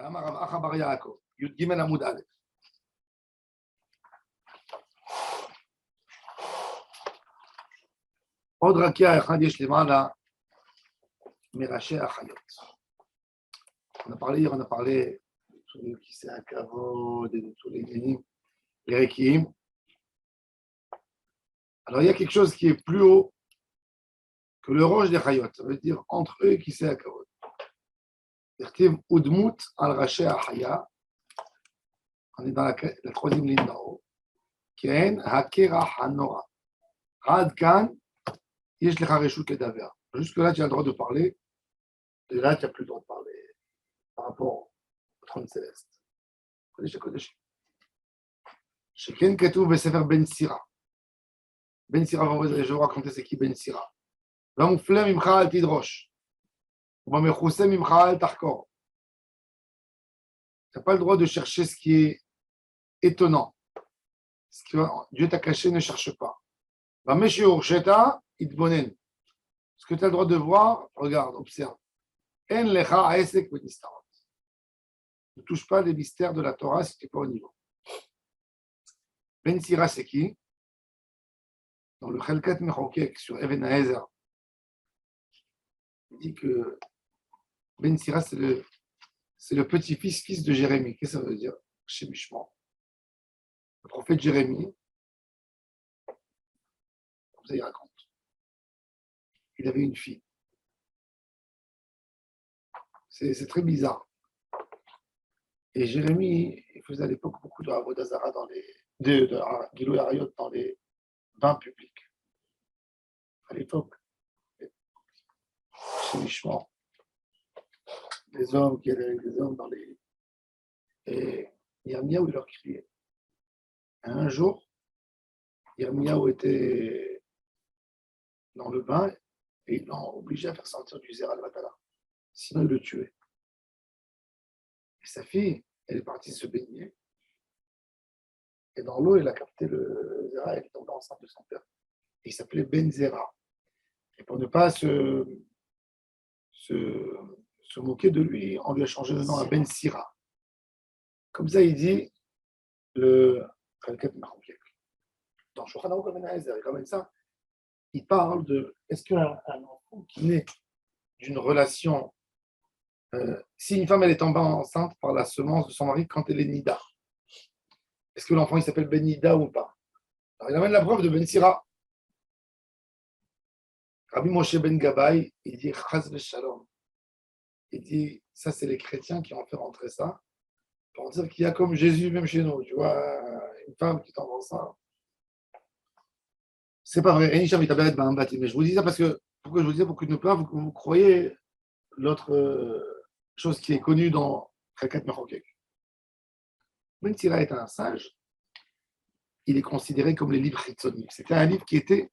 אמר רב אחא בר יעקב, י"ג עמוד א'. עוד רקיע אחד יש למעלה מראשי החיות. On a parlé de tous les kisei hakavod et de tous les lignes, les rekiim. Alors il y a quelque chose qui est plus haut que le roche des chayot. Ça veut dire entre eux et kisei hakavod. Dirtiv udmut al raché hachaya. On est dans la troisième ligne d'en haut. Ken hakera hanora. Ad kan yesh lecha reshut ledaver. Jusque là tu as le droit de parler. Et là tu n'as plus le droit de parler par rapport au trône céleste. Sheken Ketou Besefer Ben Sira. Ben Sira, je vais vous raconter c'est qui Ben Sira. Vamouflem Imcha al Tidrosh. Vamechusem Imcha al Tarkor. Tu n'as pas le droit de chercher ce qui est étonnant. Ce que Dieu t'a caché, ne cherche pas. Vameshur Sheta Itbonen. Ce que tu as le droit de voir, regarde, observe. En Lecha Aesek Benistarot. Ne touche pas les mystères de la Torah si tu n'es pas au niveau. Ben Sira, c'est qui? Dans le Chelkat Mechokek sur Even Haezer, il dit que Ben Sira, c'est le petit-fils de Jérémie. Qu'est-ce que ça veut dire? Chez Mishman. Le prophète Jérémie, comme ça il raconte, il avait une fille. C'est très bizarre. Et Jérémie, il faisait à l'époque beaucoup de Avodah Zara dans de Gilui Arayot dans les bains publics. À l'époque, chez Mishman, des hommes qui allaient avec des hommes dans les. Et Yirmiyahu, il leur criait. Et un jour, Yirmiyahu était dans le bain et ils l'ont obligé à faire sortir du Zera al-Vatala. Sinon, il le tuait. Et sa fille, elle est partie se baigner. Et dans l'eau, elle a capté le Zera, elle est tombée enceinte de son père. Et il s'appelait Ben Zera. Et pour ne pas se moquer de lui, on lui a changé le nom à Ben Sira. Comme ça, il dit le Chelkat Mechokek. Dans Shulchan Aruch Ben Haezer, comme ça, il parle de est-ce qu'un enfant qui naît d'une relation, si une femme elle est tombée enceinte par la semence de son mari quand elle est nida, est-ce que l'enfant il s'appelle Ben Nida ou pas? Alors, il amène la preuve de Ben Sira. Rabbi Moshe Ben Gabbai, il dit Chaz v'Shalom. Il dit ça c'est les chrétiens qui ont fait rentrer ça pour dire qu'il y a comme Jésus même chez nous, tu vois, une femme qui tombe enceinte. C'est pas vrai, mais je vous dis ça parce que pourquoi je vous dis ça pour que vous croyez l'autre chose qui est connue dans Chelkat Mechokek. Ben Sira est un sage, il est considéré comme les livres chitzoniques. C'était un livre qui était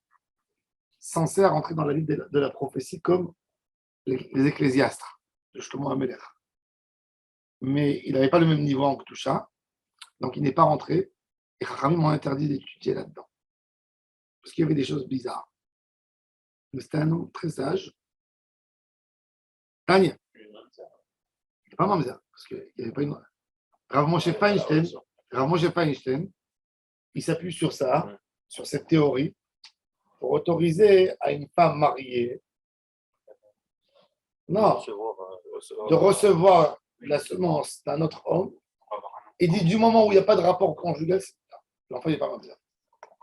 censé rentrer dans la livre de la prophétie comme les ecclésiastres de Shlomo HaMelech. Mais il n'avait pas le même niveau en Ketoucha, donc il n'est pas rentré, et Chachamim m'ont interdit d'étudier là-dedans. Parce qu'il y avait des choses bizarres. Mais c'était un homme très sage. Tanya. Il n'est pas mamzer, parce qu'il n'y avait pas une. Rav Moshe Feinstein, il s'appuie sur ça, sur cette théorie, pour autoriser à une femme mariée de recevoir la semence d'un autre homme. Il dit du moment où il n'y a pas de rapport conjugal, l'enfant n'est pas mamzer.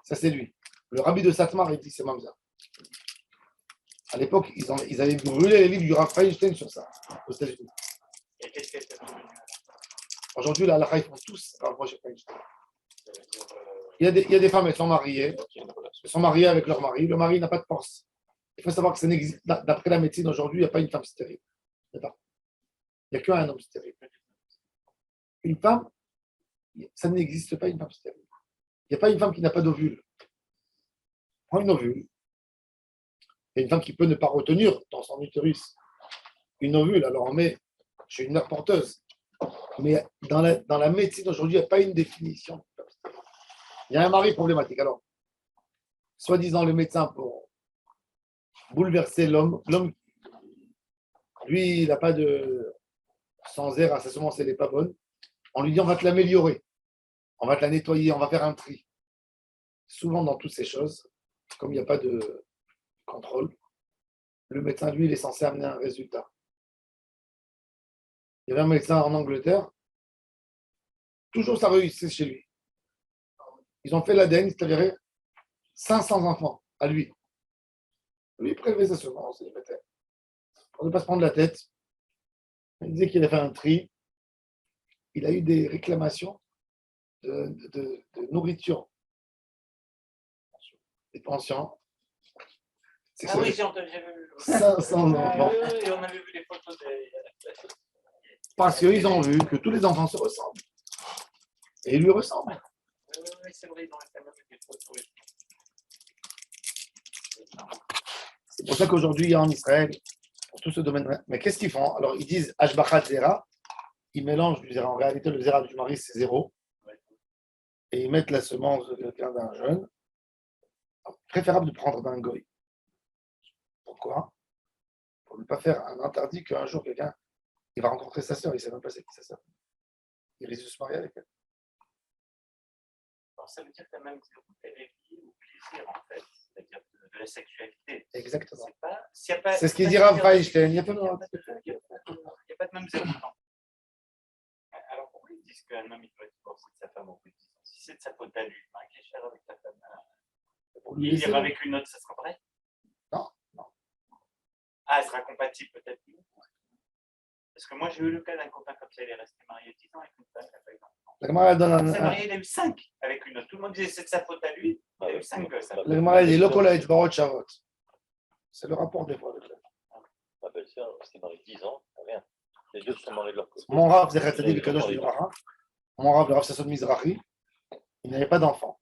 Ça, c'est lui. Le rabbi de Satmar, il dit c'est mamzer. À l'époque, ils avaient brûlé les livres du Rav Feinstein sur ça, aux États-Unis. Aujourd'hui, la halakha, ils font tous Rav Moshe Feinstein. Il y a des femmes, elles sont mariées avec leur mari. Le mari n'a pas de force. Il faut savoir que ça n'existe, d'après la médecine aujourd'hui, il n'y a pas une femme stérile. Il n'y a qu'un homme stérile. Une femme, ça n'existe pas une femme stérile. Il n'y a pas une femme qui n'a pas d'ovule. Prends une ovule. Il y a une femme qui peut ne pas retenir dans son utérus une ovule, alors on met chez une mère porteuse. Mais dans la médecine aujourd'hui, il n'y a pas une définition. Il y a un mari problématique. Alors, soi-disant le médecin pour bouleverser l'homme, lui, il n'a pas de sans air, sa semence, elle n'est pas bonne. On lui dit, on va te l'améliorer. On va te la nettoyer, on va faire un tri. Souvent, dans toutes ces choses, comme il n'y a pas de contrôle, le médecin, lui, il est censé amener un résultat. Il y avait un médecin en Angleterre, toujours ça réussit chez lui. Ils ont fait l'ADN, il s'est avéré 500 enfants à lui. Lui, il prélevait sa semence, il les mettait. Pour ne pas se prendre la tête, il disait qu'il a fait un tri. Il a eu des réclamations de nourriture, des pensions. Ah oui, j'ai vu. 500 enfants. Oui, on avait vu les photos des. Parce qu'ils ont vu que tous les enfants se ressemblent. Et ils lui ressemblent. Oui, c'est vrai, ils ont vu des photos. C'est pour ça qu'aujourd'hui, il y a en Israël, pour tout ce domaine. Mais qu'est-ce qu'ils font? Alors, ils disent Ashbachat Zera. Ils mélangent du Zera. En réalité, le Zera du mari, c'est 0. Et ils mettent la semence de quelqu'un d'un jeune. Préférable de prendre d'un goy. Pourquoi? Pour ne pas faire un interdit qu'un jour, quelqu'un il va rencontrer sa sœur. Il ne sait même pas c'est qui sa sœur. Il risque de se marier avec elle. Alors, ça veut dire que la même elle est liée au plaisir, en fait, c'est-à-dire de la sexualité. Exactement. C'est ce qu'il dit Rav Feinstein. Il n'y a pas de même zéro. Alors pourquoi ils disent qu'un homme il doit divorcer de sa femme au bout de 10 ans? Si c'est de sa faute à lui, il est cher avec ta femme. Il ira avec une autre, ça sera pareil? Non. Ah, elle sera compatible peut-être mieux. Parce que moi j'ai eu le cas d'un copain comme ça, il est resté marié 10 ans avec une femme, il n'a pas eu d'enfant. La Gemara donne Il s'est marié, il a eu 5 avec une autre. Tout le monde disait c'est de sa faute à lui, il a eu 5 gosses. La Gemara dit Lokola et Barot Shavot. C'est le rapport des fois avec elle. Ma belle-sœur s'est mariée 10 ans, rien. Les deux sont mariés de leur côté. Mon Rav Zechatzadi Bekadosh Libraha, mon Rav, le Rav Sasson Mizrahi, il n'avait pas d'enfant.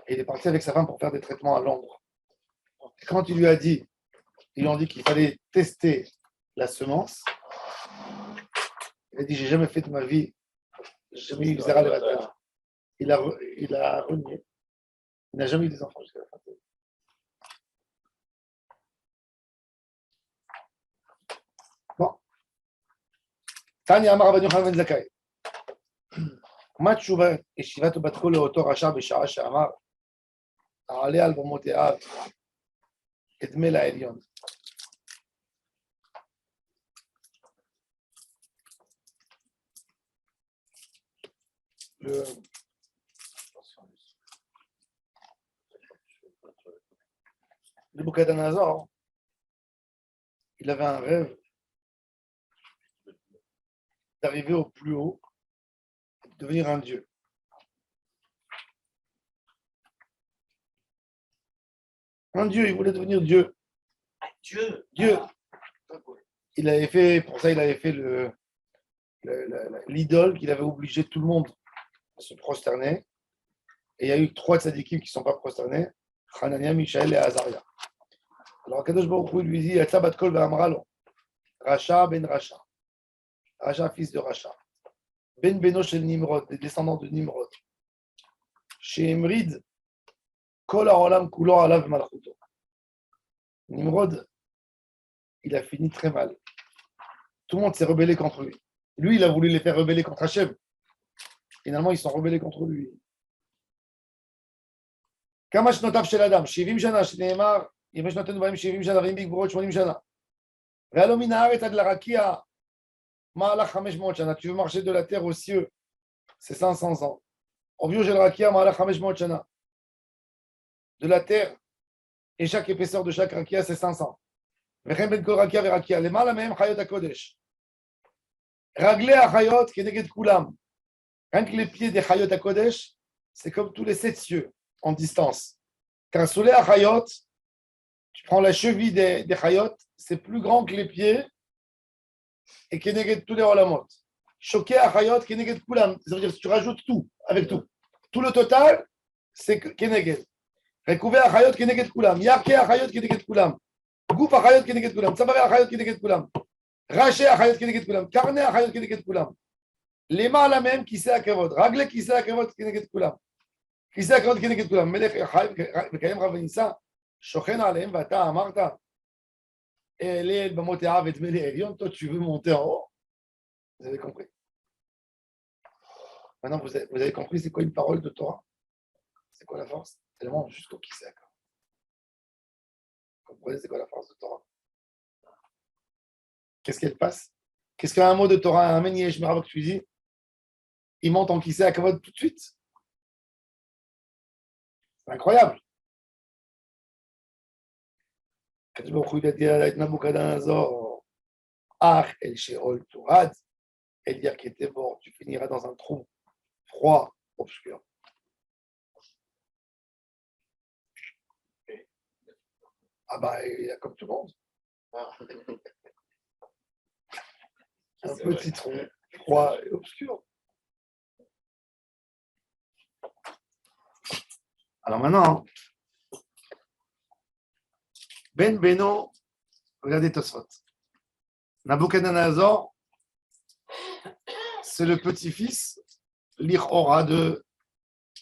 Et il est parti avec sa femme pour faire des traitements à Londres. Et quand il lui a dit, ils lui ont dit qu'il fallait tester la semence, il a dit j'ai jamais fait de ma vie, j'ai jamais eu Zera Levatel. Il a renié. Il n'a jamais eu des enfants jusqu'à la fin de sa vie. Bon. Tanya Amar Rabban Yochanan ben Zakkai. מה תשובה ישיבת בת קול לאותו רשע בשעה שאמר העלה על במותיו אדמה לעליון? Le Nabucodonosor, il avait un rêve d'arriver au plus haut, de devenir un dieu. Un dieu, il voulait devenir Dieu. Dieu. Il avait fait, pour ça, il avait fait l'idole qu'il avait obligé tout le monde à se prosterner. Et il y a eu 3 tzadikim qui ne sont pas prosternés, Hanania, Mishaël et Azaria. Alors, Kadosh Baruch Hu lui dit, Yatsa bat kol ve'amralo, Racha ben Racha, Racha fils de Racha, ben Beno shel Nimrod, des descendants de Nimrod, chez Emrid, kol ha'olam kulo alav malchuto. Nimrod, il a fini très mal. Tout le monde s'est rebellé contre lui. Lui, il a voulu les faire rebeller contre Hachem. Finalement, ils sont rebellés contre lui. כמה שנותיו של אדם? 70 שנה, שנאמר, ימי שנותינו בהם 70 שנה, ואם בגבורות 80 שנה. והיה לו מן הארץ עד לרקיע, מהלך 500 שנה. Tu veux marcher de la terre aux cieux, c'est 500 ans. au vieux של רקיע, מהלך 500 שנה. De la terre, et chaque épaisseur de chaque רקיע, c'est 500. וכן בין כל רקיע ורקיע. למעלה מהם חיות הקודש. רגלי החיות כנגד כולם. Rien que les pieds des Chayot à Kodesh, c'est comme tous les 7 cieux en distance. Car sous les Chayot, tu prends la cheville des Chayot, c'est plus grand que les pieds et Keneged tous les Olamot. Choqué à Chayot, Keneged Kulam. Ça veut dire que tu rajoutes tout, avec tout. Tout le total, c'est Keneged. Recouvert à Chayot, Keneged Kulam. Yarke à Chayot, Keneged Kulam. Gouf à Chayot, Keneged Kulam. Tzabaré à Chayot, Keneged Kulam. Raché à Chayot, Keneged Kulam. Carné à Chayot, Keneged Kulam. Les mains à la même, qui sait à Kavod. Raglé, qui sait à Kavod, qui n'est Kulam. Qui sait à Kavod, qui n'est Kulam. Melech, Vekayem Ravanissa, Shochen Alem, Vata, Amarta. Et les Bamotea, Vetmele, Elion, toi, tu veux monter en haut. Vous avez compris. Maintenant, vous avez compris c'est quoi une parole de Torah? C'est quoi la force? Tellement jusqu'au qui sait. Vous comprenez c'est quoi la force de Torah? Qu'est-ce qu'elle passe? Qu'est-ce qu'un mot de Torah, un Ménièche, Merabak, tu dis? Il monte en qui sait à Kavod tout de suite. C'est incroyable. Quand il a dit à Nabucodonosor, Ah, El Sheol Tourad, et dire qu'il était mort, tu finiras dans un trou froid, obscur. Ah bah, il y a comme tout le monde. Un petit trou froid et obscur. Alors maintenant, Ben Beno, regardez Tosfot. Nabucodonosor, c'est le petit-fils, l'Ir-Ora de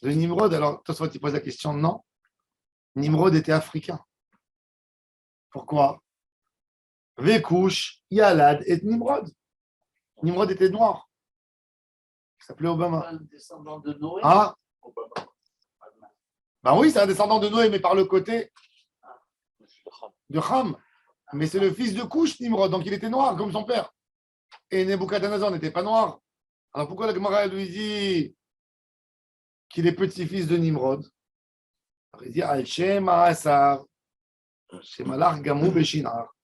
Nimrod. Alors Tosfot, il pose la question, non. Nimrod était africain. Pourquoi? Vekouch, Yalad et Nimrod. Nimrod était noir. Il s'appelait Obama. Un descendant de Noé. Ah, ben oui, c'est un descendant de Noé, mais par le côté de Ham. Mais c'est le fils de Couche, Nimrod, donc il était noir comme son père. Et Nebuchadnezzar n'était pas noir. Alors pourquoi la Gemara lui dit qu'il est petit-fils de Nimrod? Alors il dit Al-Shem Asar, Shemalach Gamou Beshinar.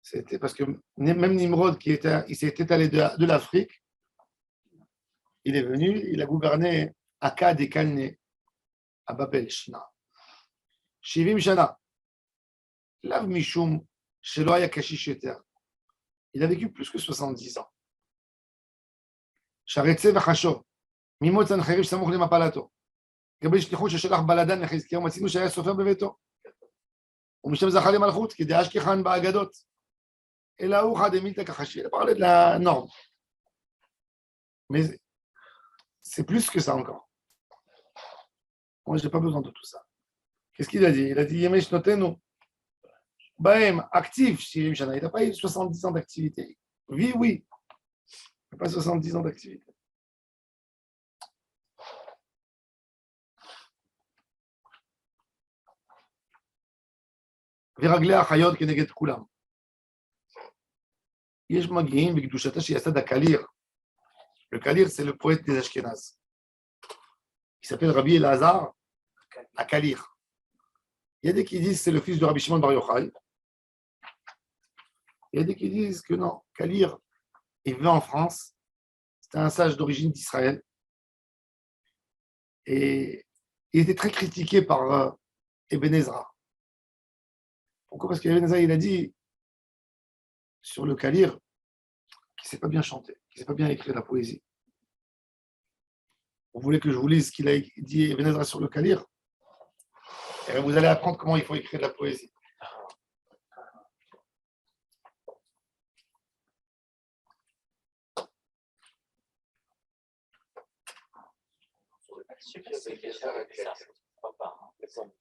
C'était parce que même Nimrod, il s'est étalé de l'Afrique, il est venu, il a gouverné Akkad et Kalné, à Babel, Shinar. Shivim Shana. Lav Mishum, Sheloaya Kashisheter. Il a vécu plus que 70 ans. Sharetze Vachasho. Mimot Sancheriv Samoch Lemapalato. Gabriel Shlichut Sheshelach Baladan Lechizkiyahu Matzinu Shaya Sofer Beveto. ומשם זכה למלכות, כדאש כחן באגדות. אלא הוא חד אמילתא כחשי. Il a parlé de la norme. Mais c'est plus que ça encore. Moi, je n'ai pas besoin de tout ça. Qu'est-ce qu'il a dit? Il a dit Yemesh Notenu. Bahem, actif, Shirim Shana. Il n'a pas eu 70 ans d'activité. Vie, oui. Il n'a pas 70 ans d'activité. ורגלי החיות כנגד כולם. יש מגיעים בקדושתה שיסד הקליר. Le Kalir, c'est le poète des Ashkénazes. Il s'appelle Rabbi Elazar à Kalir. Il y a des qui disent que c'est le fils de Rabbi Shimon Bar Yochai. Il y a des qui disent que non, Kalir, il vivait en France. C'était un sage d'origine d'Israël. Et il était très critiqué par Ibn Ezra. Pourquoi? Parce qu'Ibn Ezra, il a dit sur le Kalir qu'il ne sait pas bien chanter, qu'il ne sait pas bien écrire la poésie. Vous voulez que je vous lise ce qu'il a dit Ibn Ezra sur le Kalir? Et vous allez apprendre comment il faut écrire de la poésie.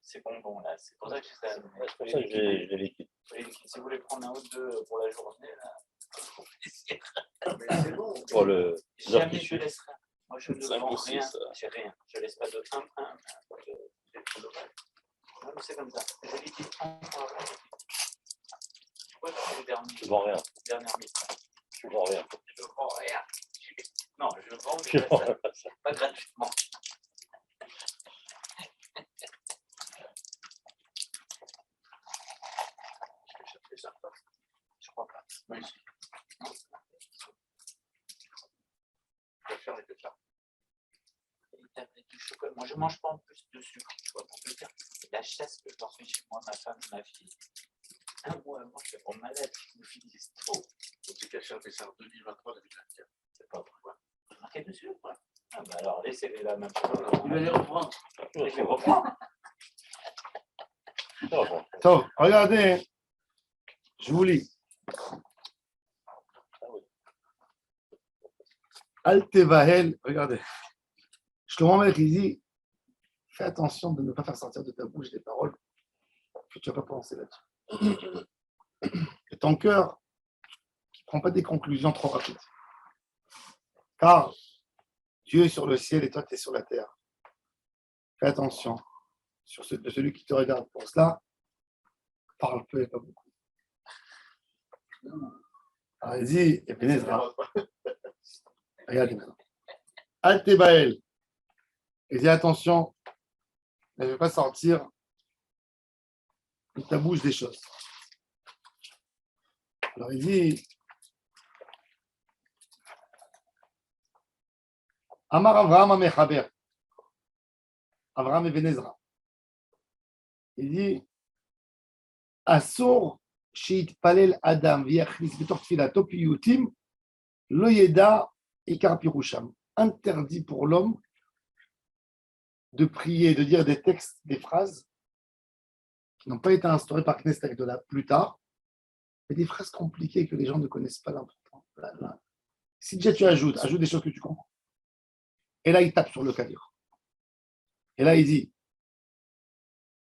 C'est bonbon là, c'est pour ça que C'est pour ça que je les liquide. Si vous voulez prendre un ou deux pour la journée, là, C'est bon. Pour le. jamais je laisse rien. Moi je ne C'est vends impossible, rien, ça. j'ai rien. Je ne laisse pas de 1. Non, mais c'est comme ça. Je liquide un par un. Ouais, c'est le dernier. Je vends rien. Dernière mise. Je vends rien. Je vends rien. Non, je vends, Je mais vends pas, rien. pas gratuitement. Je crois pas. Oui. Je vais faire les deux ça. Du chocolat. Moi, je ne mange pas en plus de sucre. Tu vois, pour te dire, la chasse que je leur fais chez moi, ma femme, ma fille, un mois avant, je suis malade. Je me dis, c'est trop. Donc, c'est qu'à faire des sardes 2023-2024. C'est pas pourquoi. Marqué dessus, quoi. Ah, bah alors, laissez-les là, même. Il va les reprendre. Je les reprends. Donc, regardez, je vous lis. Al-Tevahel, regardez. Shlomo Melech, il dit, fais attention de ne pas faire sortir de ta bouche des paroles que tu n'as pas pensé là-dessus. Et ton cœur qui ne prend pas des conclusions trop rapides. Car Dieu est sur le ciel et toi, tu es sur la terre. Fais attention de celui qui te regarde. Pour cela, parle peu et pas beaucoup. Allez-y, et Bénézra. Regardez maintenant. Al-Tebael. Et dis attention, ne vais pas sortir de ta bouche des choses. Alors il dit Amar Avraham Amechaber. Avraham et Bénézra. Il dit Asur Sheit Palel Adam Viachnis Betor Tfilato Piyutim Lo Yeda Ikar Pirusham. Interdit pour l'homme de prier, de dire des textes, des phrases qui n'ont pas été instaurées par Knesset de là plus tard, mais des phrases compliquées que les gens ne connaissent pas l'important. Si déjà tu ajoute des choses que tu comprends. Et là, il tape sur le cadir. Et là, il dit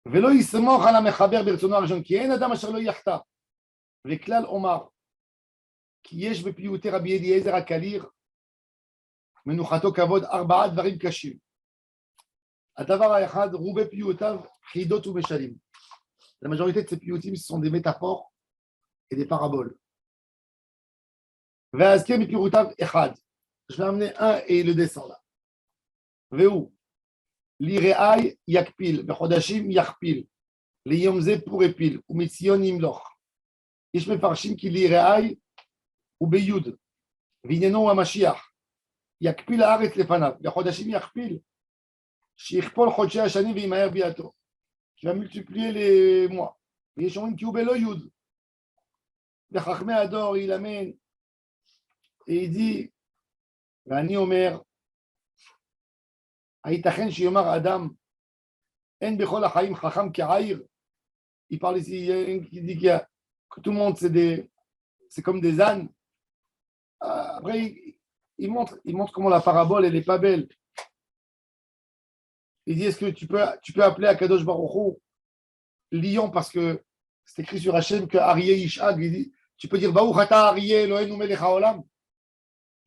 Velo yismoch ala mechaber bertsono al ki en adam asher lo yachta veklal omar ki yesh bepiyute Rabbi Eliezer HaKalir menuchato kavod arba'a dvarim kashim הדבר האחד, רובי פיוטיו, חידות ומשלים. La majorité de ces piyutim, ce sont des métaphores et des paraboles. Ve'azker mipiroutav echad. Je vais amener un et le descend là. Ve'u. Lire'ai yakpil. Bechodashim yakpil. Liyomze pour épil. Ou mitzion imloch. Ish mefarshim ki lire'ai ou beyud. Vinyano ou amashiach. Yakpil haaretz lefanav. Bechodashim yakpil. Qui va multiplier les mois. Les gens qui oublient le yud. Le Chachmé adore, il amène. Et il dit, Vani Omer, Aïtachen Shiyomar Adam, En Bechol Achaim Chacham Ka'air. Il parle ici, il dit que tout le monde, c'est comme des ânes. Après, il montre comment la parabole, elle n'est pas belle. Il dit, est-ce que tu peux appeler Akadosh Baruch Hu lion parce que c'est écrit sur Hachem que Arié Ishag, il dit, tu peux dire Baruch Ata Arié Eloheinu Melech Haolam.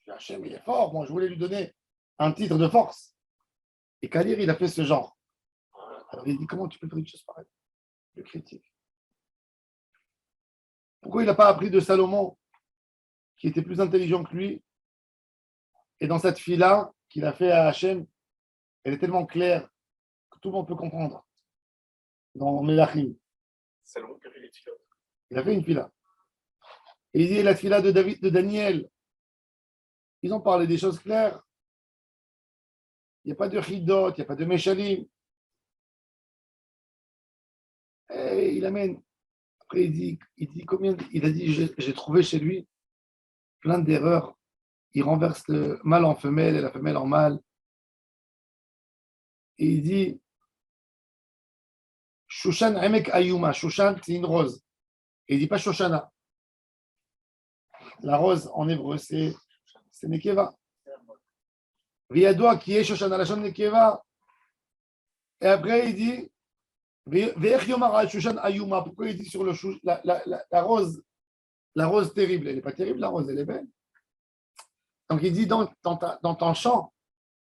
Hachem, il est fort, moi je voulais lui donner un titre de force. Et Kadir, il a fait ce genre. Alors il dit, comment tu peux faire une chose pareille? Le critique. Pourquoi il n'a pas appris de Salomon, qui était plus intelligent que lui? Et dans cette fille-là qu'il a fait à Hachem, elle est tellement claire que tout le monde peut comprendre. Dans Melachim. Salomon qui a fait les tfilotes. Il a fait une fila. Et il dit la fila de David, de Daniel. Ils ont parlé des choses claires. Il n'y a pas de chidot, il n'y a pas de meshalim. Et il amène. Après, il dit combien? Il a dit j'ai trouvé chez lui plein d'erreurs. Il renverse le mâle en femelle et la femelle en mâle. Et il dit Shushan Emek Ayuma. Shushan, c'est une rose. Et il ne dit pas Shoshana. La rose en hébreu, c'est Nekeva. Viadoua qui est Shoshana, la chaîne Nekeva. Et après, il dit Ve'ech Yomar al Shushan Ayuma. Pourquoi il dit sur la rose, la rose terrible? Elle n'est pas terrible, la rose, elle est belle. Donc il dit dans ton chant,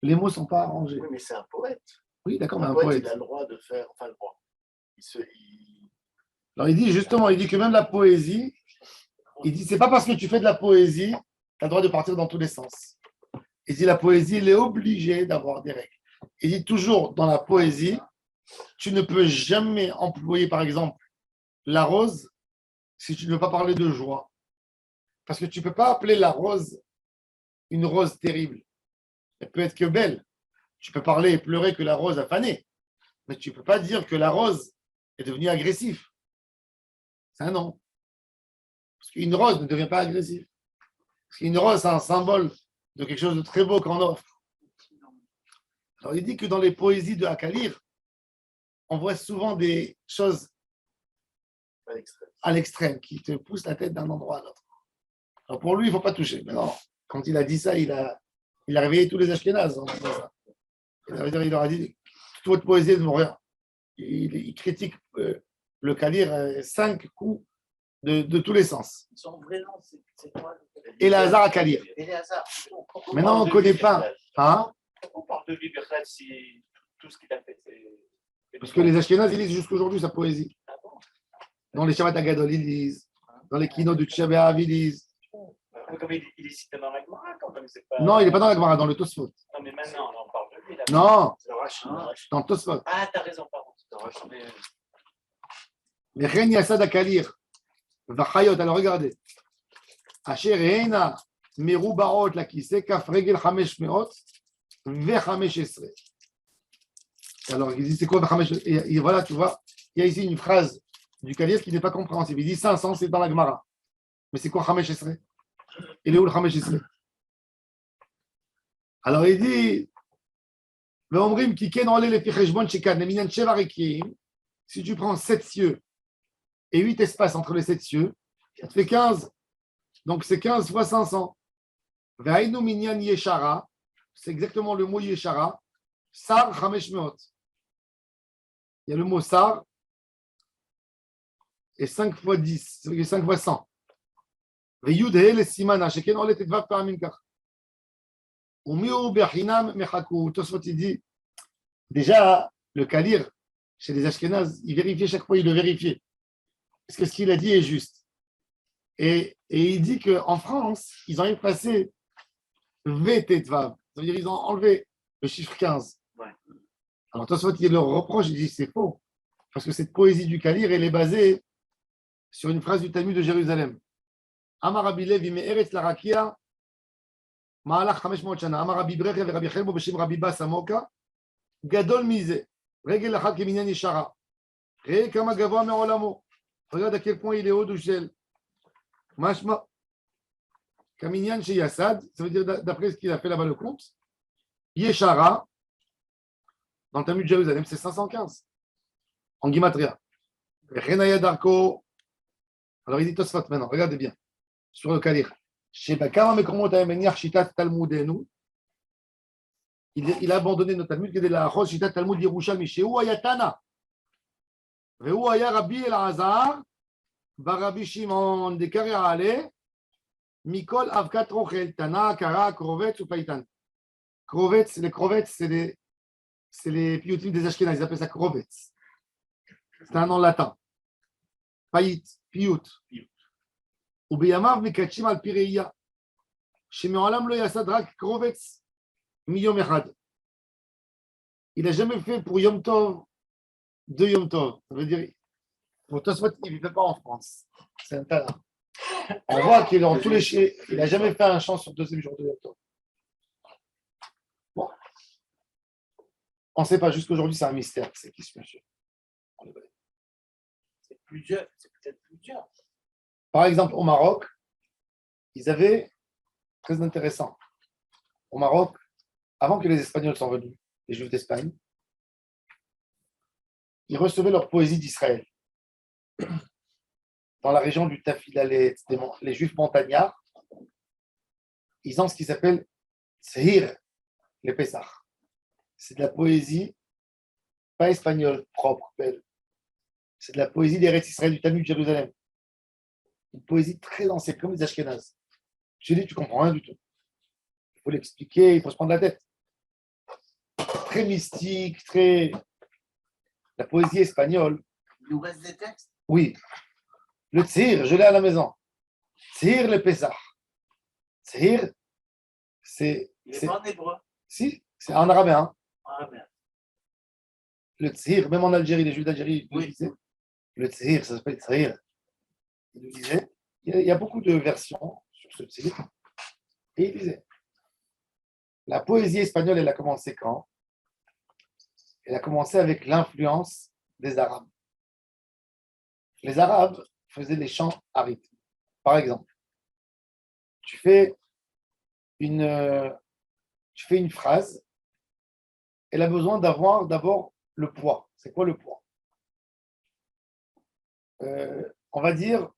les mots ne sont pas arrangés. Oui, mais c'est un poète. Oui, d'accord, mais Un un poète, poète. il a le droit de faire. Enfin, le droit. Alors il dit justement, il dit que même la poésie, il dit c'est pas parce que tu fais de la poésie, tu as le droit de partir dans tous les sens. Il dit la poésie, elle est obligée d'avoir des règles. Il dit toujours dans la poésie, tu ne peux jamais employer par exemple la rose si tu ne veux pas parler de joie. Parce que tu ne peux pas appeler la rose une rose terrible. Elle peut être que belle. Tu peux parler et pleurer que la rose a fané. Mais tu ne peux pas dire que la rose est devenue agressive. C'est un non. Parce qu'une rose ne devient pas agressive. Parce qu'une rose, c'est un symbole de quelque chose de très beau qu'on offre. Alors, il dit que dans les poésies de Hakalir, on voit souvent des choses à l'extrême qui te poussent la tête d'un endroit à l'autre. Alors, pour lui, il ne faut pas toucher. Mais non, quand il a dit ça, il a réveillé tous les Ashkénazes en disant ça. Il leur a dit toute votre poésie ne vaut rien. Il critique le Kalir 5 coups de tous les sens. Son vrai nom, c'est quoi? Elazar Akalir. Éléazar. Maintenant, on ne connaît pas. Hein? On parle de lui, Berlad, si tout ce qu'il a fait, c'est. Parce que les Ashkénazes, ils lisent jusqu'aujourd'hui sa poésie. Ah bon? Dans les Shabbat Agadol, ils lisent. Dans les Kinos du Tchab B'Av, ils lisent. Comme il est cité dans la Gemara, quand même, c'est pas. Non, il n'est pas dans la Gemara, dans le Tosfot. Non, mais maintenant, on parle de lui. Là. Non, C'est le Rashi. dans le Tosfot. Ah, t'as raison, pardon. C'est le Rashi. Les Chen Yassad Akalir. Vachayot, alors regardez. Asher Eina Meru Barot, la qui c'est, Kaf Regel Hamesh Meot, Vechamesh Esre. Alors, il dit, c'est quoi Vechamesh? Et voilà, tu vois, il y a ici une phrase du Kalir qui n'est pas compréhensible. Il dit 500, c'est dans la Gemara. Mais c'est quoi Hamesh Esre? Il est où le Hamesh Esre? Alors, il dit, Veomrim Kiken Ole le Ficheshbon Shekan, le Minyan Sheva Rekiim, si tu prends 7 cieux et 8 espaces entre les 7 cieux, ça te fait 15. Donc, c'est 15 fois 500. Ve'ainu Minyan Yeshara, c'est exactement le mot Yeshara, Sar Chamesh Meot. Il y a le mot Sar, et 5 fois 10, 5 fois 100. Ve'yud He Simana, Sheken Ole Tetvav Paramin Kach. Umiu Bechinam Mechaku. Tosfot, il dit, déjà, le Kalir, chez les Ashkénazes, il vérifiait chaque fois, il le vérifiait. Est-ce que ce qu'il a dit est juste? Et il dit qu'en France, ils ont effacé VTTVAV. Ça veut dire qu'ils ont enlevé le chiffre 15. Ouais. Alors, Tosfot, il leur reproche, il dit c'est faux. Parce que cette poésie du Kalir, elle est basée sur une phrase du Talmud de Jérusalem. Amar Rabbi Levi me'eretz larakia, ma'alach 500 shana. Amar Rabbi Brecha ve Rabbi Chelbo b'shem Rabbi Bas Amoka, gadol mize, regel achad keminyan yeshara. Re kama gavoa me'olamo. Regarde à quel point il est haut du ciel. Mashma. Kaminyan chez Yassad, ça veut dire d'après ce qu'il a fait là-bas le compte, Yeshara, dans le Talmud de Jérusalem, c'est 515. En Gimatria. Renaya Darko. Alors il dit Tosfot maintenant, regardez bien. Sur le Kalir. Il a abandonné notre Talmud, il a abandonné Shitat Talmud Yerushalmi. Chez où Ayatana? והוא היה רבי אלעזר ורבי שמעון דקריא עלה מכל אבקת רוכל, תנא, קרא, קרובץ ופייטן. קרובץ, les קרובץ, c'est les piyutim des Ashkénazes, ils appellent ça קרובץ. C'est un nom latin. פייט, פיוט. ובימיו מקדשים על פי ראייה, שמעולם לא יסד רק קרובץ מיום אחד. Il n'a jamais fait pour Yom Tov de Yom Tov. Ça veut dire, pour Tosfot, il ne vit pas en France. C'est un talent. On voit qu'il est dans tous les chiens. Il n'a jamais fait un chant sur le deuxième jour de Yom Tov. Bon. On ne sait pas, jusqu'aujourd'hui, c'est un mystère. C'est qui ce monsieur? C'est peut-être plus dur. Par exemple, au Maroc, ils avaient, très intéressant, au Maroc, avant que les Espagnols soient venus, les Juifs d'Espagne, ils recevaient leur poésie d'Israël. Dans la région du Tafilalet, les Juifs montagnards, ils ont ce qui s'appelle Tzhir, les Pessah. C'est de la poésie, pas espagnole, propre, belle. C'est de la poésie des Eretz Israël du Talmud de Jérusalem. Une poésie très ancienne, comme les Ashkénazes. Je dis, tu comprends rien du tout. Il faut l'expliquer, il faut se prendre la tête. Très mystique, très... La poésie espagnole. Il nous reste des textes? Oui. Le Tzhir, je l'ai à la maison. Tzhir le Pessah. Tzhir, c'est... Il est pas en hébreu. Si, c'est en arabe. Hein. Ah, merde. Le Tzhir, même en Algérie, les Juifs d'Algérie, Oui. le disaient. Le Tzhir, ça s'appelle Tzhir. Il le disait. Il y a beaucoup de versions sur ce Tzhir. Et il disait. La poésie espagnole, elle a commencé quand? Elle a commencé avec l'influence des Arabes. Les Arabes faisaient des chants à rythme. Par exemple, tu fais une phrase, elle a besoin d'avoir d'abord le poids. C'est quoi le poids? On va dire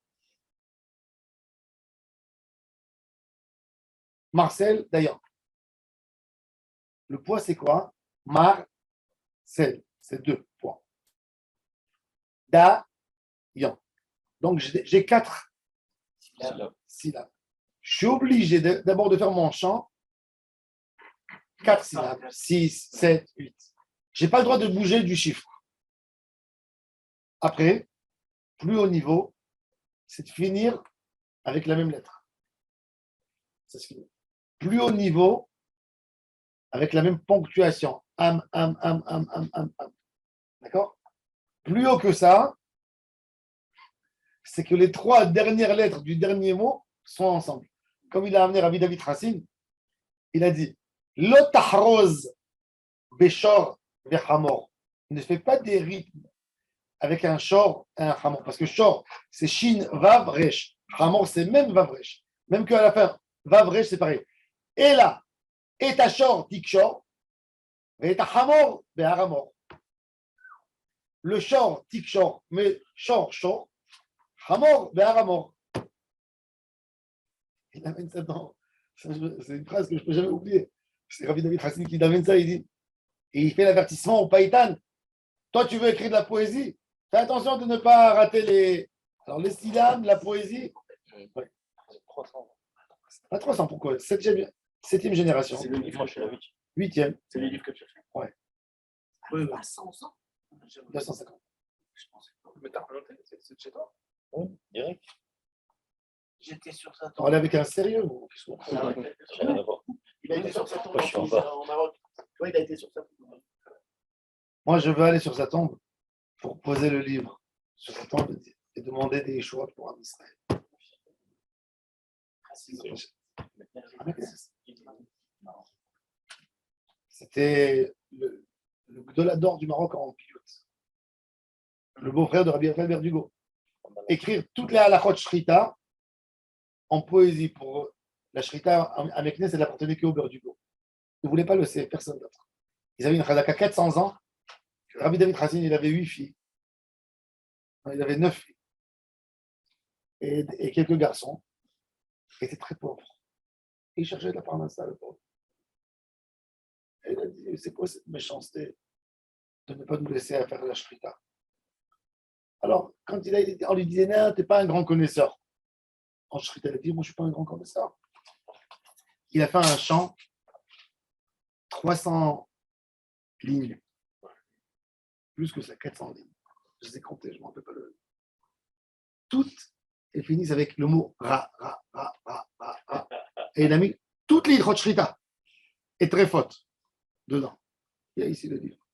Marcel Dayan. Le poids, c'est quoi? Marcel, c'est 2 poids. Dayan. Donc, j'ai 4 syllabes. Je suis obligé d'abord de faire mon chant 4 syllabes, 6, 7, 8. Je n'ai pas le droit de bouger du chiffre. Après, plus haut niveau, c'est de finir avec la même lettre. Ça se finit. Plus haut niveau, avec la même ponctuation. Am. D'accord? Plus haut que ça, c'est que les 3 dernières lettres du dernier mot sont ensemble. Comme il a amené Rabbi David Racine, il a dit Lo tahroz beshor vechamor. Il ne fait pas des rythmes avec un shor et un hamor. Parce que shor, c'est shin, vav, resh. Hamor, c'est même vav, resh. Même qu'à la fin, vav, resh, c'est pareil. Et là, et ta shor, tik shor, et ta hamor, beharamor. Le shor, tik shor, mais shor, shor, hamor, beharamor. Il amène ça dans. C'est une phrase que je ne peux jamais oublier. C'est Rabbi David Hassin qui amène ça, il dit. Et il fait l'avertissement au païtan. Toi, tu veux écrire de la poésie? Fais attention de ne pas rater les. Alors, les syllabes, la poésie. Ouais. 300. Pas 300, pourquoi? Septième génération. C'est le livre, moi je suis la 8. Huitième. C'est les livres que tu as fait. Ouais. Oui, 200 ans. 250. Mais t'as remonté, c'est de chez toi? Oui, direct. J'étais sur sa On tombe. est avec un sérieux. J'ai rien à voir. Il a été sur sa tombe Moi, je suis en bas. en Maroc. Oui, il a été sur sa tombe. Moi, je veux aller sur sa tombe pour poser le livre sur sa tombe et demander des choix pour un Israël. C'était le Gdolador du Maroc en pilote. Le beau-frère de Rabbi Raphaël Berdugo. Écrire toutes les halachot shrita en poésie pour la shrita à Meknes, elle n'appartenait qu'au Berdugo. Ils ne voulaient pas le laisser, personne d'autre. Ils avaient une chazaka 400 ans. Rabbi David Hassin, il avait 8 filles. Il avait 9 filles. Et quelques garçons. Il était très pauvre. Il cherchait de la parnassa, le pauvre. Et il a dit, c'est quoi cette méchanceté de ne pas nous laisser faire la shrita? Alors, quand on lui disait, non, tu n'es pas un grand connaisseur. En shrita, il a dit, moi, je ne suis pas un grand connaisseur. Il a fait un chant, 300 lignes. Plus que ça, 400 lignes. Je les ai comptées, je ne m'en rappelle pas le. Toutes, elles finissent avec le mot ra. Et il a mis toutes les ilchot shrita et très fautes dedans. Il y a ici le livre.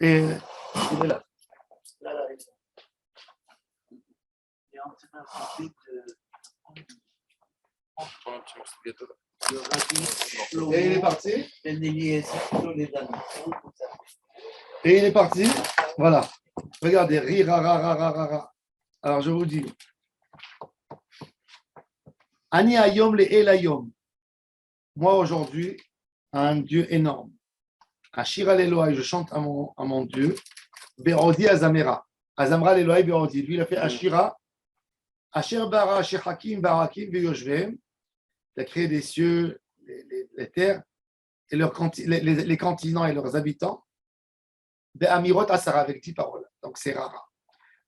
Et il est là. Il est en train de Prends un petit morceau de gâteau. Et il est parti. Et Et il est parti. Voilà. Regardez. Ri, ra, ra, ra, ra, ra, ra. Alors, je vous dis. Ani ayom le el ayom. Moi, aujourd'hui, un Dieu énorme. Ashira l'Elohai, je chante à mon Dieu. Berodi Azamera. Azamra l'Elohai Berodi. Lui, il a fait Ashira. Asher bara, Asher hakim, barakim, veyoshvem. Il a créé des cieux, les terres, et les continents et leurs habitants. Be'amirot Asara, avec 10 paroles. Donc, c'est rara.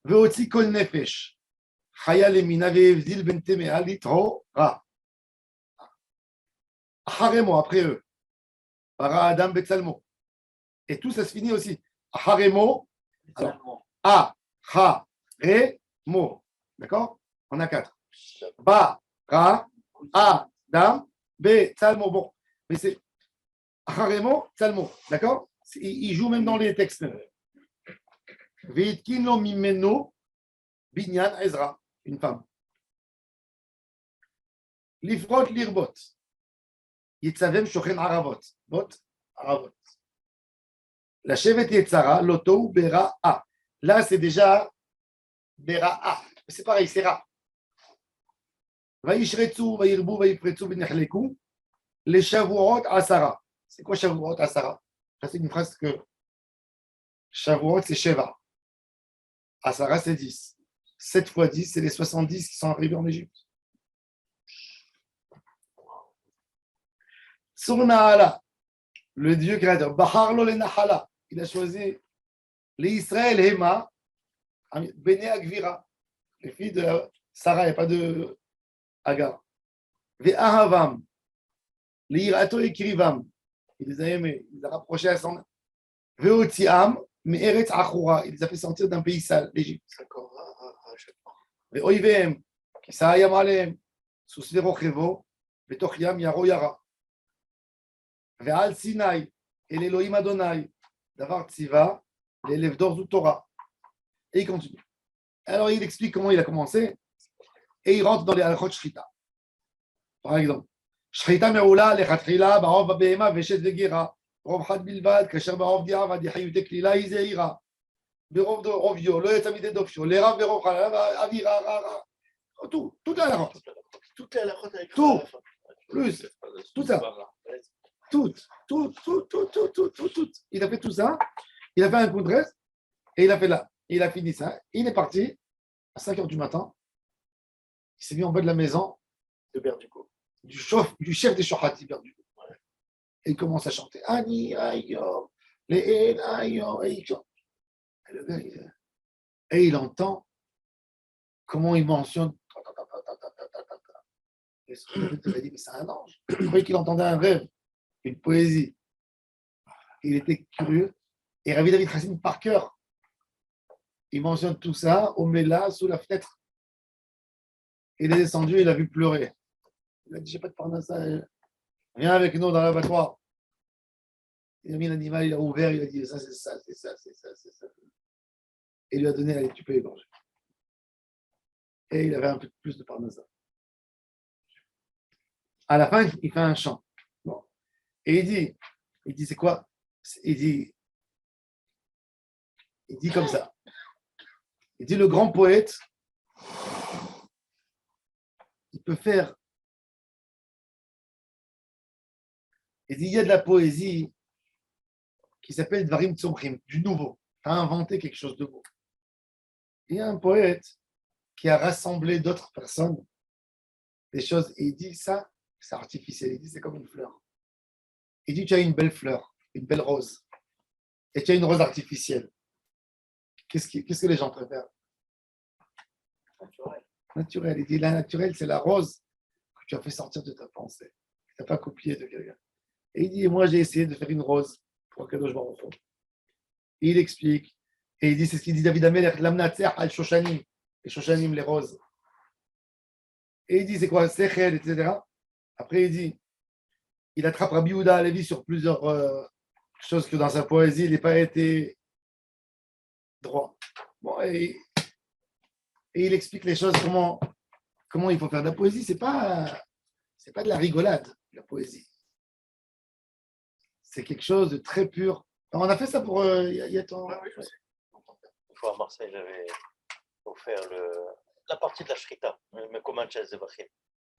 Veotzi kol nefesh. Chaya lemina ve'evzil ben temea litro ra. Acharemo, après eux. Bara Adam Betsalmo. Et tout ça se finit aussi. Acharemo. Alors, A, Ha, Re, Mo. D'accord? On a 4. Ba, Ra, A, Dam, B, Salmo. Bon, mais c'est Acharemo, Salmo. D'accord? Il joue même dans les textes. Veitkino Mimeno, Binyan, Ezra. Une femme. Lifrot, Lirbot. Yitzavem, Shochen, Aravot. Bot, Aravot. La chevet Yetzara, Loto, Bera, A. Là, c'est déjà Bera, A. C'est pareil, c'est Ra. Vaishretsu, Vairbu, Vaipretsu, Benechleku. Les Shavuot, Asara. C'est quoi Shavuot, Asara? Ça, c'est une phrase que Shavuot, c'est Sheva. Asara, c'est 10. 7 fois 10, c'est les 70 qui sont arrivés en Égypte. Surnaala, le Dieu créateur. Baharlo le Nahala. Il a choisi les Israël Hema, Béné Agvira, les filles de Sarah, il n'y a pas de Agar. Ve'ahavam, l'irato et kirivam. Il les a aimés, il les a rapprochés à son. Ve'otiam, mais Eretz Achoura, il les a fait sortir d'un pays sale, l'Égypte. Ve'oivem, qui s'ayam alem, sous Sfero Chevo, ve'toch yam yaro yara. Ve'al Sinai, et l'Elohim Adonai, d'avar tziva, l'élève d'Orzu Torah. Et il continue. Alors il explique comment il a commencé, et il rentre dans les halachot shrita. Par exemple, shrita me'ula lechatchila ba'ov ba'behema ve'shet ve'gira, rov chad bilvad, kasher ba'ov di'a v'adihayute klila izeira, ברוב רובio, לא יצא מידי דופשו, לרב ברוב חלב, אווירה, רע. Tout la halachot. Toute la lachote avec Tout. la fin. Plus, tout ça. Tout. Il a fait tout ça, il a fait un coup de reste, et il a fait là. Il a fini ça. Il est parti à 5 heures du matin. Il s'est mis en bas de la maison De Berdugo. du chef des Shohati Berdugo. Et il commence à chanter. Ani, ayo, les ayo, ayo. Et le gars, et il entend comment il mentionne. Et ce il a dit, mais c'est un ange. Il croyait qu'il entendait un rêve, une poésie. Il était curieux. Et Rabbi David Hassin, par cœur, il mentionne tout ça au Mela, sous la fenêtre. Il est descendu, il a vu pleurer. Il a dit, j'ai pas de parnassa, viens avec nous dans l'abattoir. Il a mis l'animal, il a ouvert, il a dit, ça, c'est ça, c'est ça, c'est ça, c'est ça. Et il lui a donné, allez, tu peux égorger. Et il avait un peu plus de parnassa. À la fin, il fait un chant. Bon. Et il dit, c'est quoi? Il dit comme ça. Il dit, le grand poète, il peut faire. Il dit, il y a de la poésie qui s'appelle Dvarim Tzomchim, du nouveau. Tu as inventé quelque chose de beau. Il y a un poète qui a rassemblé d'autres personnes, des choses, et il dit, ça, c'est artificiel. Il dit, c'est comme une fleur. Il dit, tu as une belle fleur, une belle rose, et tu as une rose artificielle. Qu'est-ce que les gens préfèrent? Naturel. Il dit, la naturelle, c'est la rose que tu as fait sortir de ta pensée. Tu n'as pas copié de quelqu'un. Et il dit, moi, j'ai essayé de faire une rose pour que je m'en rende. Il explique, et il dit, c'est ce qu'il dit David Amelech, l'amnatser al shoshanim, les shoshanim, les roses. Et il dit, c'est quoi, sechel, etc. Après, il dit, il attrape Rabbi Yehuda Halevi sur plusieurs choses que dans sa poésie, il n'a pas été droit. Bon, et il explique les choses, comment il faut faire de la poésie. C'est pas de la rigolade, la poésie. C'est quelque chose de très pur. Alors, on a fait ça pour. Il y a ton. Une fois à Marseille, j'avais offert la partie de la shrita, mais comme un chess de Bachir.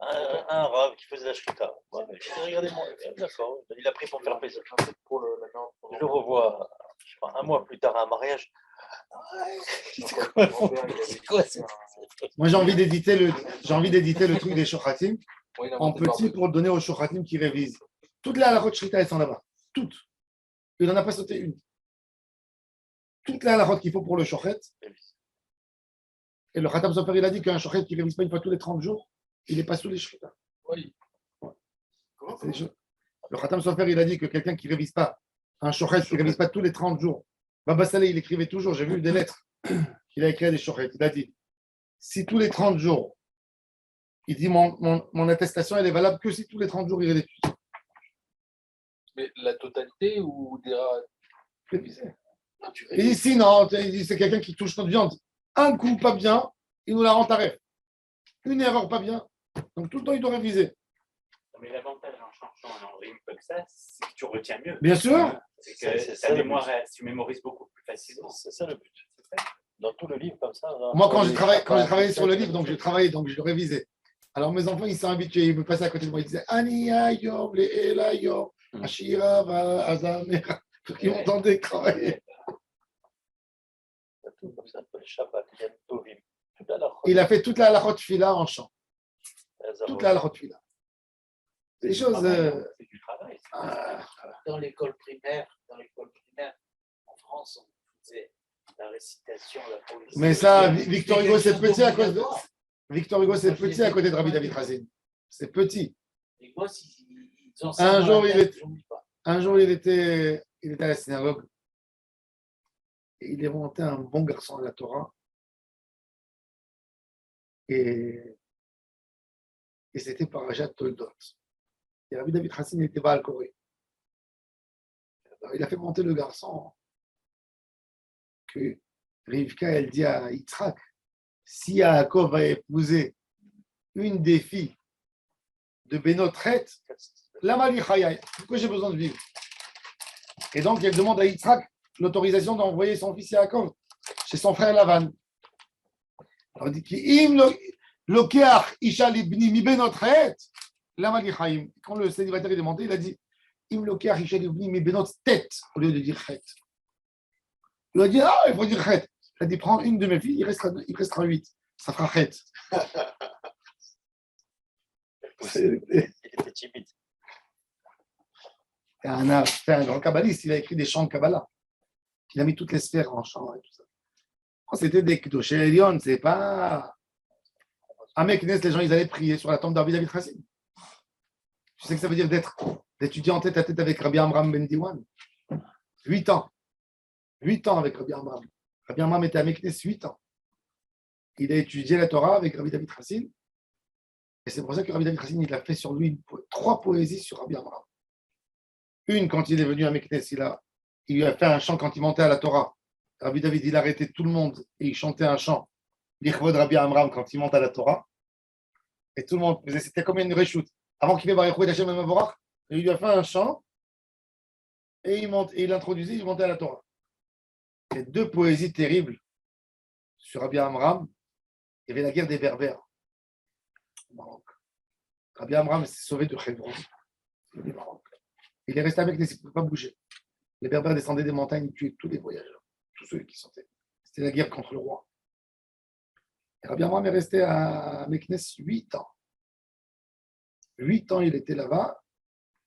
Un rave qui faisait la shrita. Ouais, j'ai dit, regardez-moi, d'accord. Il a pris pour me faire plaisir. Je le revois, je sais pas, un mois plus tard à un mariage. C'est quoi ça? Moi, j'ai envie d'éditer le truc des shochatim en petit pour le donner aux shochatim qui révisent. Toutes les halachot shrita, elles sont là-bas. Toutes. Il n'en a pas sauté une. Toutes les halachot qu'il faut pour le shochet. Et le Khatam Sofer, il a dit qu'un shochet qui ne révise pas une fois tous les 30 jours, il n'est pas sous les shrita. Oui. Ouais. Le Khatam Sofer, il a dit que quelqu'un qui ne révise pas, un shochet qui ne révise pas tous les 30 jours, Baba Saleh, il écrivait toujours, j'ai vu des lettres qu'il a écrites à des shochets. Il a dit, si tous les 30 jours, il dit, mon attestation, elle est valable que si tous les 30 jours, il étudie. Mais la totalité ou des Réviser. Il dit, sinon, il dit, c'est quelqu'un qui touche notre viande. Un coup pas bien, il nous la rend tarif. Une erreur pas bien. Donc tout le temps, il doit réviser. Mais l'avantage en changeant en rime comme ça, c'est que tu retiens mieux. Bien sûr. C'est que ta mémoire, tu mémorises beaucoup plus facilement. C'est ça le but. Dans tout le livre comme ça. Moi, quand j'ai travaillé sur le livre, donc je le révisais. Alors mes enfants, ils sont habitués, ils me passaient à côté de moi, ils disaient Ania Yom, le Elayom, Ashira, Azamera. Ils m'entendaient travailler. Tout comme ça, le Shabbat, il y a le Tovim. Il a fait toute la halachot fila en chant. Toute la halachot fila. C'est des choses. C'est du travail. Dans l'école primaire, en France, on faisait la récitation, la poésie. Mais ça, Victor Hugo, c'est petit à cause de. Victor Hugo, c'est petit à côté de Rabbi David Racine. C'est petit. Les gosses, ils ont Un jour, j'oublie pas. il était à la synagogue. Et il est monté un bon garçon à la Torah. Et c'était Parashat Toldot. Et Rabbi David Racine n'était pas al Corée. Il a fait monter le garçon que Rivka, elle dit à Yitzhak, si Yaakov va épouser une des filles de Benotret, la Malichaya, pourquoi j'ai besoin de vivre? Et donc, elle demande à Yitzhak l'autorisation d'envoyer son fils Yaakov chez son frère Lavan. Alors, il dit qu'Im Lokeach Isha Libni mi Benotret, la Malichayim. Quand le célibataire est demandé, il a dit Im Lokeach Isha Libni mi Benotret, au lieu de dire Chet. Il a dit ah, il faut dire Chet. Il a dit prends une de mes filles, il restera 8. Ça fera Chet. Il était timide. C'est un grand kabbaliste, il a écrit des chants de Kabbalah. Il a mis toutes les sphères en chant et tout ça. C'était des Kedoshé Elion, c'est pas. À Meknes, les gens, ils allaient prier sur la tombe d'Arbi David Racine. Tu sais que ça veut dire d'étudier en tête à tête avec Rabbi Amram Ben Diwan. 8 ans. 8 ans avec Rabbi Amram. Rabbi Amram était à Meknes 8 ans. Il a étudié la Torah avec Rabbi David Racine. Et c'est pour ça que Rabbi David Racine, il a fait sur lui 3 poésies sur Rabbi Amram. Une, quand il est venu à Meknes, il lui a fait un chant quand il montait à la Torah. Rabbi David, il arrêtait tout le monde et il chantait un chant. L'Ichvod Rabbi Amram quand il monte à la Torah. Et tout le monde faisait, c'était comme une reshoot. Avant qu'il fait Baruch Hashem Mavorach, il lui a fait un chant et il l'introduisait, il montait à la Torah. Et 2 poésies terribles sur Rabbi Amram. Il y avait la guerre des Berbères au Maroc. Rabbi Amram s'est sauvé de Hebron, du Maroc. Il est resté avec les, il ne pouvait pas bouger. Les Berbères descendaient des montagnes, ils tuaient tous les voyageurs, tous ceux qui sortaient. C'était la guerre contre le roi. Et Rabbi Amram est resté à Meknes 8 ans. 8 ans, il était là-bas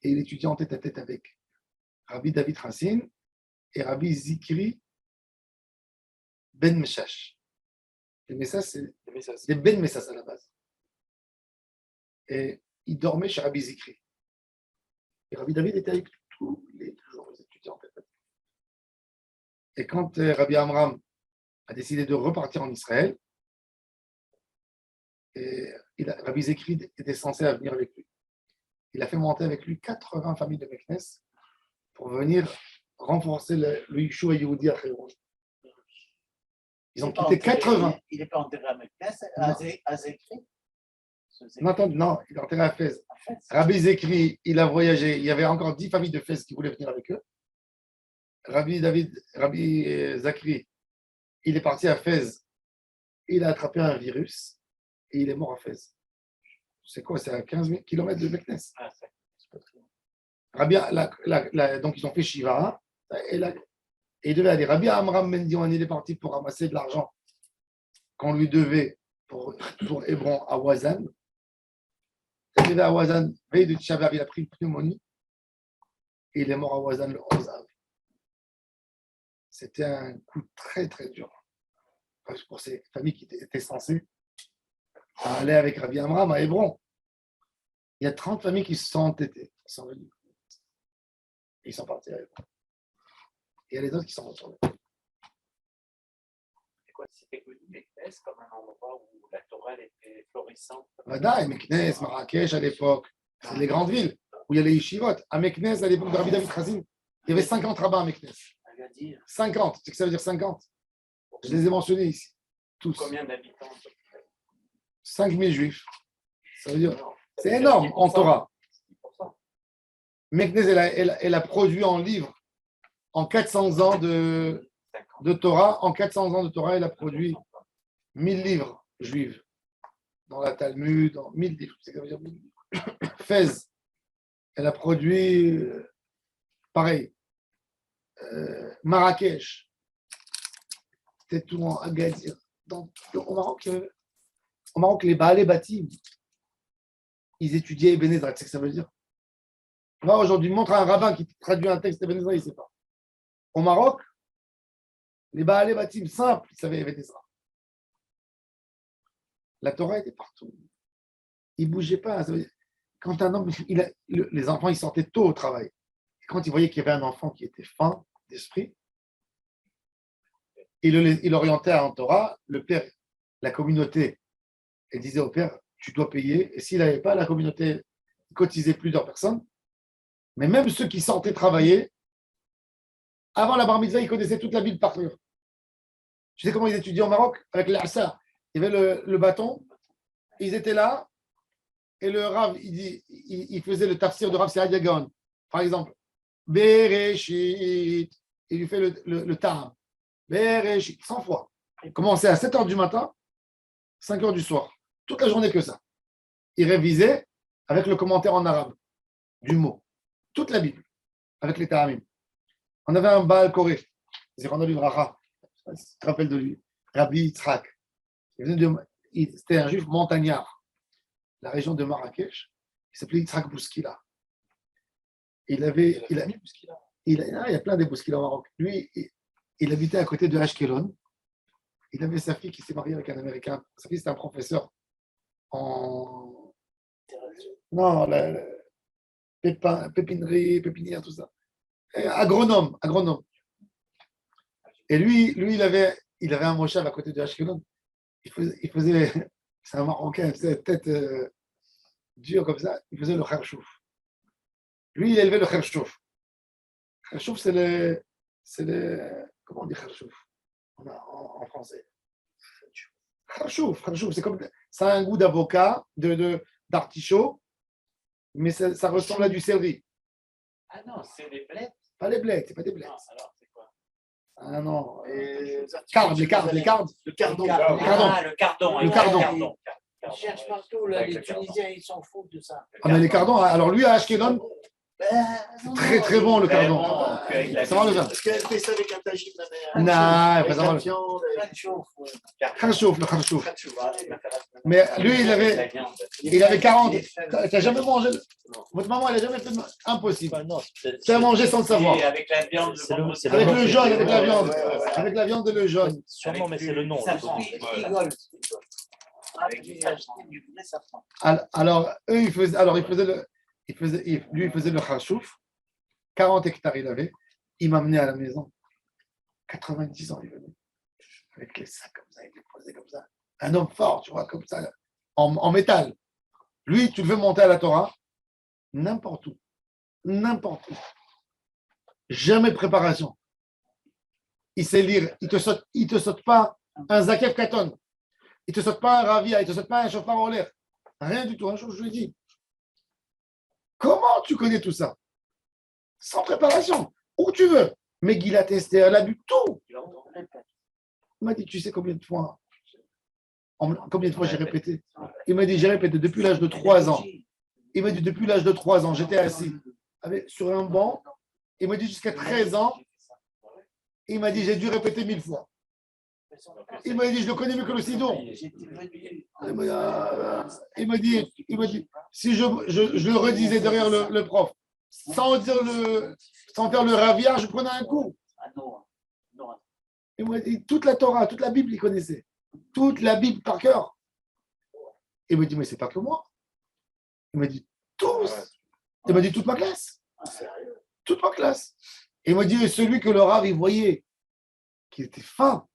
et il étudiait en tête à tête avec Rabbi David Racine et Rabbi Zikri Ben Meshash. Les Messas, c'est des Ben Messas à la base. Et il dormait chez Rabbi Zikri. Et Rabbi David était avec tous les jours, les étudiants en tête à tête. Et quand Rabbi Amram a décidé de repartir en Israël, et Rabbi Zikri était censé venir avec lui. Il a fait monter avec lui 80 familles de Meknes pour venir renforcer le Yishuv Yehoudi à Hebron. Ils ont quitté 80. Il n'est pas enterré à Meknes, à Zikri. Non, il est enterré à Fès. Rabbi Zikri, il a voyagé. Il y avait encore 10 familles de Fès qui voulaient venir avec eux. Rabbi Zikri, il est parti à Fès. Il a attrapé un virus et il est mort à Fès. C'est quoi? C'est à 15 000 km de Meknes. Donc, ils ont fait Shiva. Et il devait aller. Rabbi Amram Ben Diwan, il est parti pour ramasser de l'argent qu'on lui devait pour Hébron à Wazan. Il est arrivé à Wazan, veille de Tisha B'Av, il a pris une pneumonie et il est mort à Wazan le 11 avril. C'était un coup très très dur pour ces familles qui étaient censées aller avec Rabbi Amram à Hébron. Il y a 30 familles qui se sont entêtées, qui sont venues. Et ils sont partis à Hébron. Et il y a les autres qui sont retournés. C'était connu Meknes comme un endroit où la Torah était florissante. Vadaï, Meknes, Marrakech à l'époque, c'est les grandes villes où il y a les yeshivot. À Meknes, à l'époque de Rabbi David Racine, il y avait 50 rabbins à Meknes. 50, tu sais que ça veut dire 50? Je les ai mentionnés ici. Tous. Combien d'habitants? 5 000 juifs. Ça veut dire, c'est énorme en Torah. Meknes, elle a produit en livres en 400 ans de Torah. En 400 ans de Torah, elle a produit 1000 livres juifs. Dans la Talmud, dans 1000 livres. C'est comme dire 1000 livres. Fès, elle a produit pareil. Marrakech, c'était tout en Agadir. Au Maroc, les Baalé Batim, ils étudiaient Ibn Ezra. Tu sais ce que ça veut dire? Moi, aujourd'hui, montre à un rabbin qui traduit un texte Ibn Ezra, il ne sait pas. Au Maroc, Les Baal Batim simples, ils savaient éviter ça. La Torah était partout. Il ne bougeait pas. Quand un homme, les enfants, ils sortaient tôt au travail. Et quand ils voyaient qu'il y avait un enfant qui était fin d'esprit, il l'orientait à un Torah. Le père, la communauté, elle disait au père, tu dois payer. Et s'il n'avait pas, la communauté cotisait plusieurs personnes. Mais même ceux qui sortaient travailler, avant la bar mitzvah, ils connaissaient toute la ville par cœur. Tu sais comment ils étudiaient au Maroc? Avec l'Assa. Il y avait le bâton. Ils étaient là. Et le Rav, il faisait le tafsir de Rav Saadia Gaon. Par exemple, Bereshit. Il lui fait le Taham. Bereshit, 100 fois. Il commençait à 7h du matin, 5h du soir. Toute la journée que ça. Il révisait avec le commentaire en arabe du mot. Toute la Bible, avec les Tahamim. On avait un Baal Koré, Zichrono Livracha. Tu te rappelles de lui? Rabbi Yitzhak. C'était un juif montagnard. La région de Marrakech, il s'appelait Yitzhak Bouskila. Il y a plein de Bouskila au Maroc. Lui, il habitait à côté de Ashkelon. Il avait sa fille qui s'est mariée avec un Américain. Sa fille, c'était un professeur en. Non, pépinerie, pépinière, tout ça. Agronome. Et lui, il avait un moshav à côté de Ashkelon. Il faisait c'est un Marocain, tête dure comme ça, il faisait le kharchouf. Lui, il élevait le kharchouf. Kharchouf, c'est le. Comment on dit kharchouf en français? Kharchouf, ça a un goût d'avocat, d'artichaut, mais ça ressemble à du céleri. Ah non, c'est des blettes. Pas les blettes, c'est pas des blettes. Non, alors c'est quoi? Ah non. Les Cardes. Le cardon. Le cardon. Le cardon. Ils cherchent partout, là, les Tunisiens, ils s'en foutent de ça. Ah, mais les cardons, alors lui, à Ashkelon, très très bon le cardon. Ça va le vin. Parce qu'elle fait ça avec un tagine, ma mère. Non, Avec pas ça va la le viande, avec kharchouf, le kharchouf. la chouva. Mais lui, il avait 40. T'as jamais mangé Votre maman, elle n'a jamais fait impossible. Bah non, Tu as mangé sans le savoir. Avec la viande, Avec le jaune, avec la viande. Ouais, ouais, ouais. Avec la viande et le jaune. sûrement, mais c'est le nom. Ça le nom. rigole. Alors, eux, ils faisaient lui, il faisait le kharchouf. 40 hectares, il avait. Il m'amenait à la maison. 90 ans, il venait. Avec les sacs comme ça, il les posait comme ça. Un homme fort, tu vois, comme ça, en métal. Lui, tu le veux monter à la Torah, n'importe où. N'importe où. Jamais de préparation. Il sait lire. Il te saute pas un Zakef Katon. Il te saute pas un Ravia. Il te saute pas un chauffard en l'air. Rien du tout. Un jour, je lui dis, comment tu connais tout ça? Sans préparation. Où tu veux. Mais Gilad Esther, elle a bu tout. Il m'a dit, tu sais combien de fois j'ai répété? Il m'a dit, j'ai répété depuis l'âge de 3 ans. Il m'a dit, depuis l'âge de 3 ans, j'étais assis sur un banc. Il m'a dit, jusqu'à 13 ans. Il m'a dit, j'ai dû répéter 1000 fois. Il m'a dit, je le connais mieux que le Sidon. Il m'a dit, si je le redisais derrière le prof, sans faire le ravia, je prenais un coup. Il m'a dit, toute la Torah, toute la Bible, il connaissait. Toute la Bible par cœur. Il m'a dit, mais c'est pas que moi. Il m'a dit, tous. Il m'a dit, toute ma classe. Toute ma classe. Et il m'a dit, celui que le Rav, il voyait, qui était fin,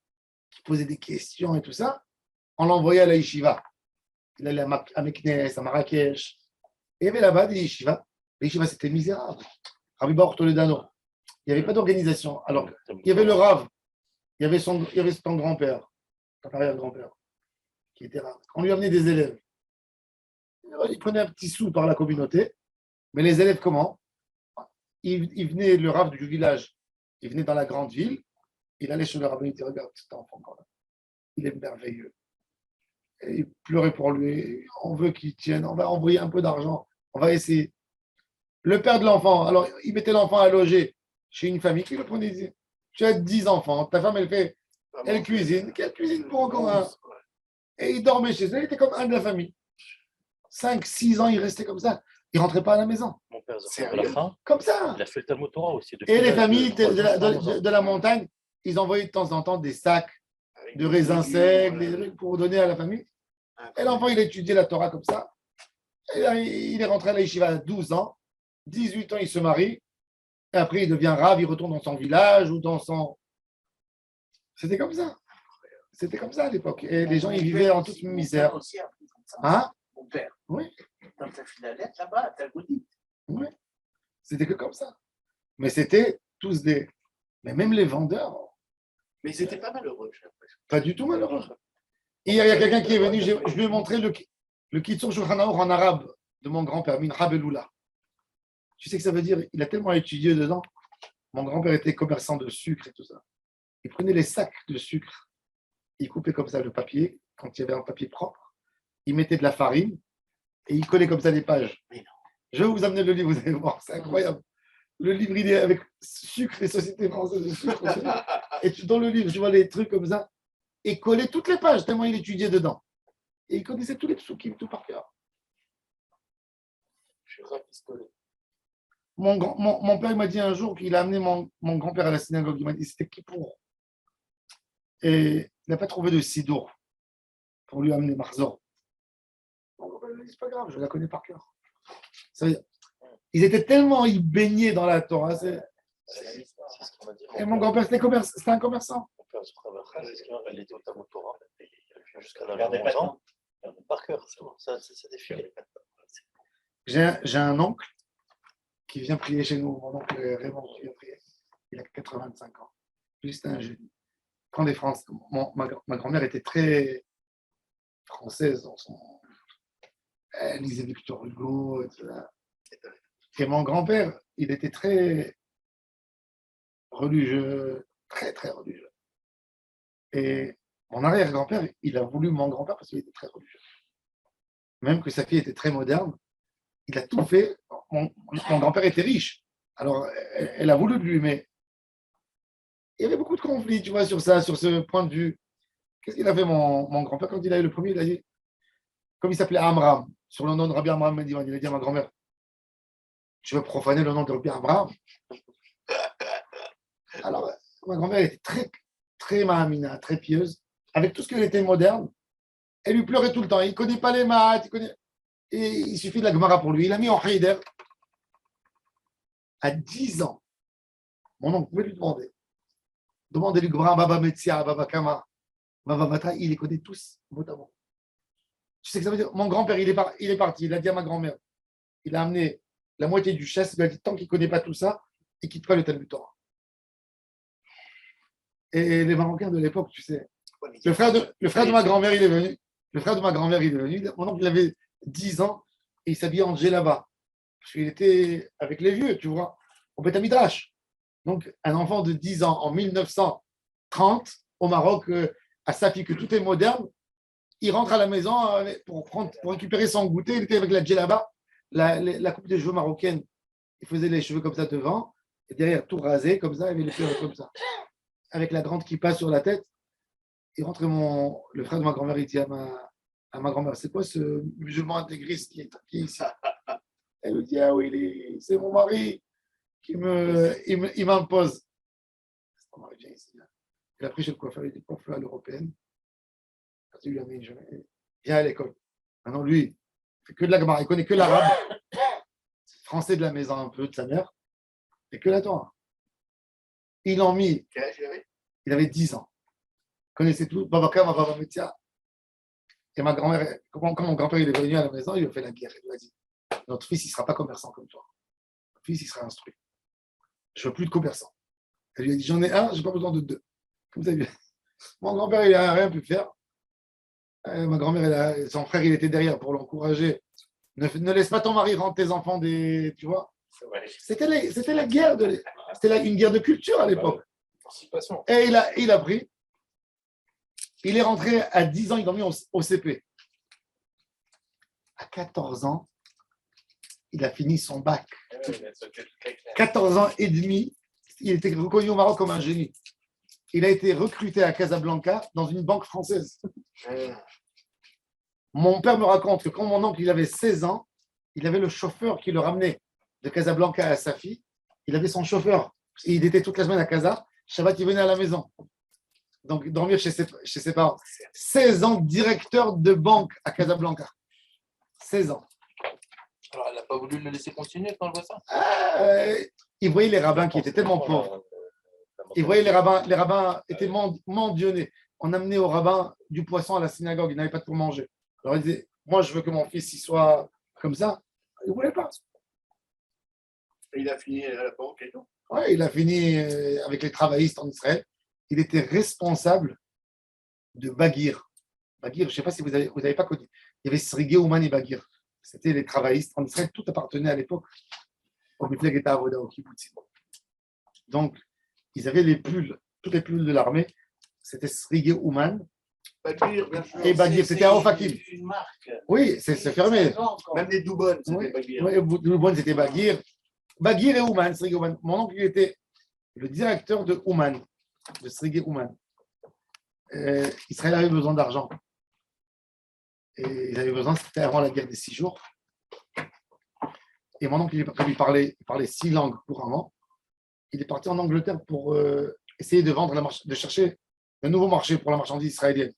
qui posait des questions et tout ça, on l'envoyait à la yeshiva. Il allait à Meknes, à Marrakech. Et il y avait là-bas des yeshivas. Les yeshivas, c'était misérable. Rabbi Baruch Toledano. Il n'y avait pas d'organisation. Alors, il y avait le Rav. Il y avait son grand-père, son arrière-grand-père, qui était Rav. On lui amenait des élèves. Il prenait un petit sou par la communauté. Mais les élèves, comment? Il venait, le Rav du village, il venait dans la grande ville. Il allait chez le rabbin, il dit, regarde cet enfant quand même. Il est merveilleux. Et il pleurait pour lui. On veut qu'il tienne. On va envoyer un peu d'argent. On va essayer. Le père de l'enfant, alors il mettait l'enfant à loger chez une famille qui le prenait. Il disait, tu as 10 enfants. Ta femme, elle cuisine. Quelle cuisine pour encore un? Et il dormait chez elle. Il était comme un de la famille. 5, 6 ans, il restait comme ça. Il ne rentrait pas à la maison. Mon père, à la fin, comme ça. il a fait le Talmud Torah aussi. Et les familles de la montagne, ils envoyaient de temps en temps des sacs de raisins secs, des trucs pour donner à la famille. Et l'enfant, il étudiait la Torah comme ça. Et là, il est rentré à la yeshiva à 12 ans. 18 ans, il se marie. Et après, il devient rave, il retourne dans son village ou dans son... C'était comme ça. C'était comme ça à l'époque. Et les gens, ils vivaient en toute misère. Aussi, un peu comme ça. Hein? Mon père. Oui. Dans ta filalette, là-bas, t'as goûté. Oui. C'était que comme ça. Mais c'était tous des... Mais même les vendeurs, Mais ils étaient pas malheureux, j'ai l'impression. pas du tout malheureux. Hier, il y a quelqu'un qui est venu, je lui ai montré le Kitzur Shulchan Aruch en arabe de mon grand-père, Mincha Beloula. Tu sais que ça veut dire, il a tellement étudié dedans. Mon grand-père était commerçant de sucre et tout ça. Il prenait les sacs de sucre, il coupait comme ça le papier, quand il y avait un papier propre, il mettait de la farine et il collait comme ça les pages. Je vais vous amener le livre, vous allez voir, c'est incroyable. Le livre, il est avec sucre, les sociétés françaises de sucre. Et dans le livre, tu vois les trucs comme ça, et collait toutes les pages, tellement il étudiait dedans. Et il connaissait tous les psukim, tout par cœur. Je suis rapistolet. Mon père il m'a dit un jour qu'il a amené mon grand-père à la synagogue. Il m'a dit c'était qui pour. Et il n'a pas trouvé de sidour pour lui amener Marzor. Mon grand-père lui a dit c'est pas grave, je la connais par cœur. Ça veut dire, ils étaient tellement ils baignaient dans la Torah. C'est ce qu'il m'a dit. Et mon grand-père c'était un commerçant. Mon père, c'est ce qu'il m'a dit. Il était au Talmud Torah jusqu'à Regardez l'âge de 11 ans. pas. Par cœur, c'est bon, ça défilé. J'ai un oncle qui vient prier chez nous. Mon oncle Raymond qui vient prier. Il a 85 ans. Juste un génie. Quand les Français, ma grand-mère était très française dans son. Elle lisait Victor Hugo, etc. Et mon grand-père, il était très religieux, très très religieux. Et mon arrière-grand-père, il a voulu mon grand-père parce qu'il était très religieux. Même que sa fille était très moderne, il a tout fait. Mon grand-père était riche. Alors, elle a voulu de lui, mais il y avait beaucoup de conflits, tu vois, sur ça, sur ce point de vue. Qu'est-ce qu'il a fait, mon grand-père, quand il a eu le premier, il a dit, comme il s'appelait Amram, sur le nom de Rabbi Amram Medivan, il a dit à ma grand-mère, tu veux profaner le nom de Rabbi Amram? Alors, ma grand-mère était très, très mahamina, très pieuse, avec tout ce qu'elle était moderne. Elle lui pleurait tout le temps. Il ne connaît pas les maths, et il suffit de la Gemara pour lui. Il a mis en Heider à 10 ans. Mon oncle pouvait lui demander. Demandez-lui Gemara, Baba Metzia, Baba Kama, Baba Matra, il les connaît tous, mot à mot. Tu sais que ça veut dire, mon grand-père, il est parti, il a dit à ma grand-mère, il a amené la moitié du chasse, il a dit, tant qu'il ne connaît pas tout ça, il ne quitte pas le Talmud Torah. Et les Marocains de l'époque, tu sais, le frère de ma grand-mère, il est venu. Le frère de ma grand-mère, il est venu. Mon oncle, il avait 10 ans et il s'habillait en djellaba. Parce qu'il était avec les vieux, tu vois, au Beth Midrash. Donc, un enfant de 10 ans en 1930 au Maroc, à Safi, que tout est moderne, il rentre à la maison pour récupérer son goûter. Il était avec la djellaba, la coupe des cheveux marocaine. Il faisait les cheveux comme ça devant et derrière, tout rasé comme ça, il avait les cheveux comme ça. Avec la grande qui passe sur la tête. Il rentrait le frère de ma grand-mère, il dit à ma grand-mère, c'est quoi ce musulman intégriste qui est ici? Elle lui dit, ah oui, c'est mon mari qui il m'impose. Mon mari vient ici. Il a pris chez le coiffeur, il dit, coiffeur à l'européenne. Quand il lui a mis une journée, viens à l'école. Maintenant, lui, il fait que de la Gemara, il connaît que l'arabe, français de la maison un peu, de sa mère, et que la Torah. Il en mit, il avait 10 ans. Il connaissait tout, Babaka, ma Baba Metzia. Et ma grand-mère, quand mon grand-père il est venu à la maison, il lui a fait la guerre. Il lui a dit, notre fils, il ne sera pas commerçant comme toi. Notre fils, il sera instruit. Je ne veux plus de commerçant. Elle lui a dit, j'en ai un, je n'ai pas besoin de deux. Comme ça, mon grand-père, il n'a rien pu faire. Ma grand-mère, son frère, il était derrière pour l'encourager. Ne laisse pas ton mari rendre tes enfants des. Tu vois. C'était la guerre. C'était une guerre de culture à l'époque. Et il a pris. Il est rentré à 10 ans, il est mis au CP. À 14 ans, il a fini son bac. 14 ans et demi, il était reconnu au Maroc comme un génie. Il a été recruté à Casablanca dans une banque française. Mon père me raconte que quand mon oncle il avait 16 ans, il avait le chauffeur qui le ramenait de Casablanca à Safi. Il avait son chauffeur. Il était toute la semaine à Casa. Shabbat, il venait à la maison. Donc, dormir chez ses parents. 16 ans, directeur de banque à Casablanca. 16 ans. Alors, elle n'a pas voulu le laisser continuer quand elle voit ça. Il voyait les rabbins qui étaient tellement pauvres. Il voyait les rabbins étaient mendionnés. On amenait aux rabbins du poisson à la synagogue. Ils n'avaient pas de pour manger. Alors, il disait, moi, je veux que mon fils il soit comme ça. Il ne voulait pas. Et il a fini à la banque et tout. Ouais, il a fini avec les travaillistes en Israël. Il était responsable de Bagir. Bagir, je ne sais pas si vous avez pas connu. Il y avait Srigé, Ouman et Bagir. C'était les travaillistes en Israël. Tout appartenait à l'époque au Mifleg et Avoda, au Kibbutzim. Donc, ils avaient les pulls, toutes les pulls de l'armée. C'était Srigé, Ouman Bagir, bien sûr. et Bagir. C'était à Ofakim. C'est une marque. Oui, c'est fermé. Même les Doubonnes, c'était Oui, Bagir. Ouman, c'était Bagir. Bagir et Ouman, Srigé, Ouman. Mon oncle, il était le directeur de Ouman, de Srigé, Ouman. Israël avait besoin d'argent. Et ils avaient besoin, c'était avant la guerre des 6 jours. Et mon oncle, il parlait 6 langues couramment. Il est parti en Angleterre pour essayer de vendre de chercher un nouveau marché pour la marchandise israélienne.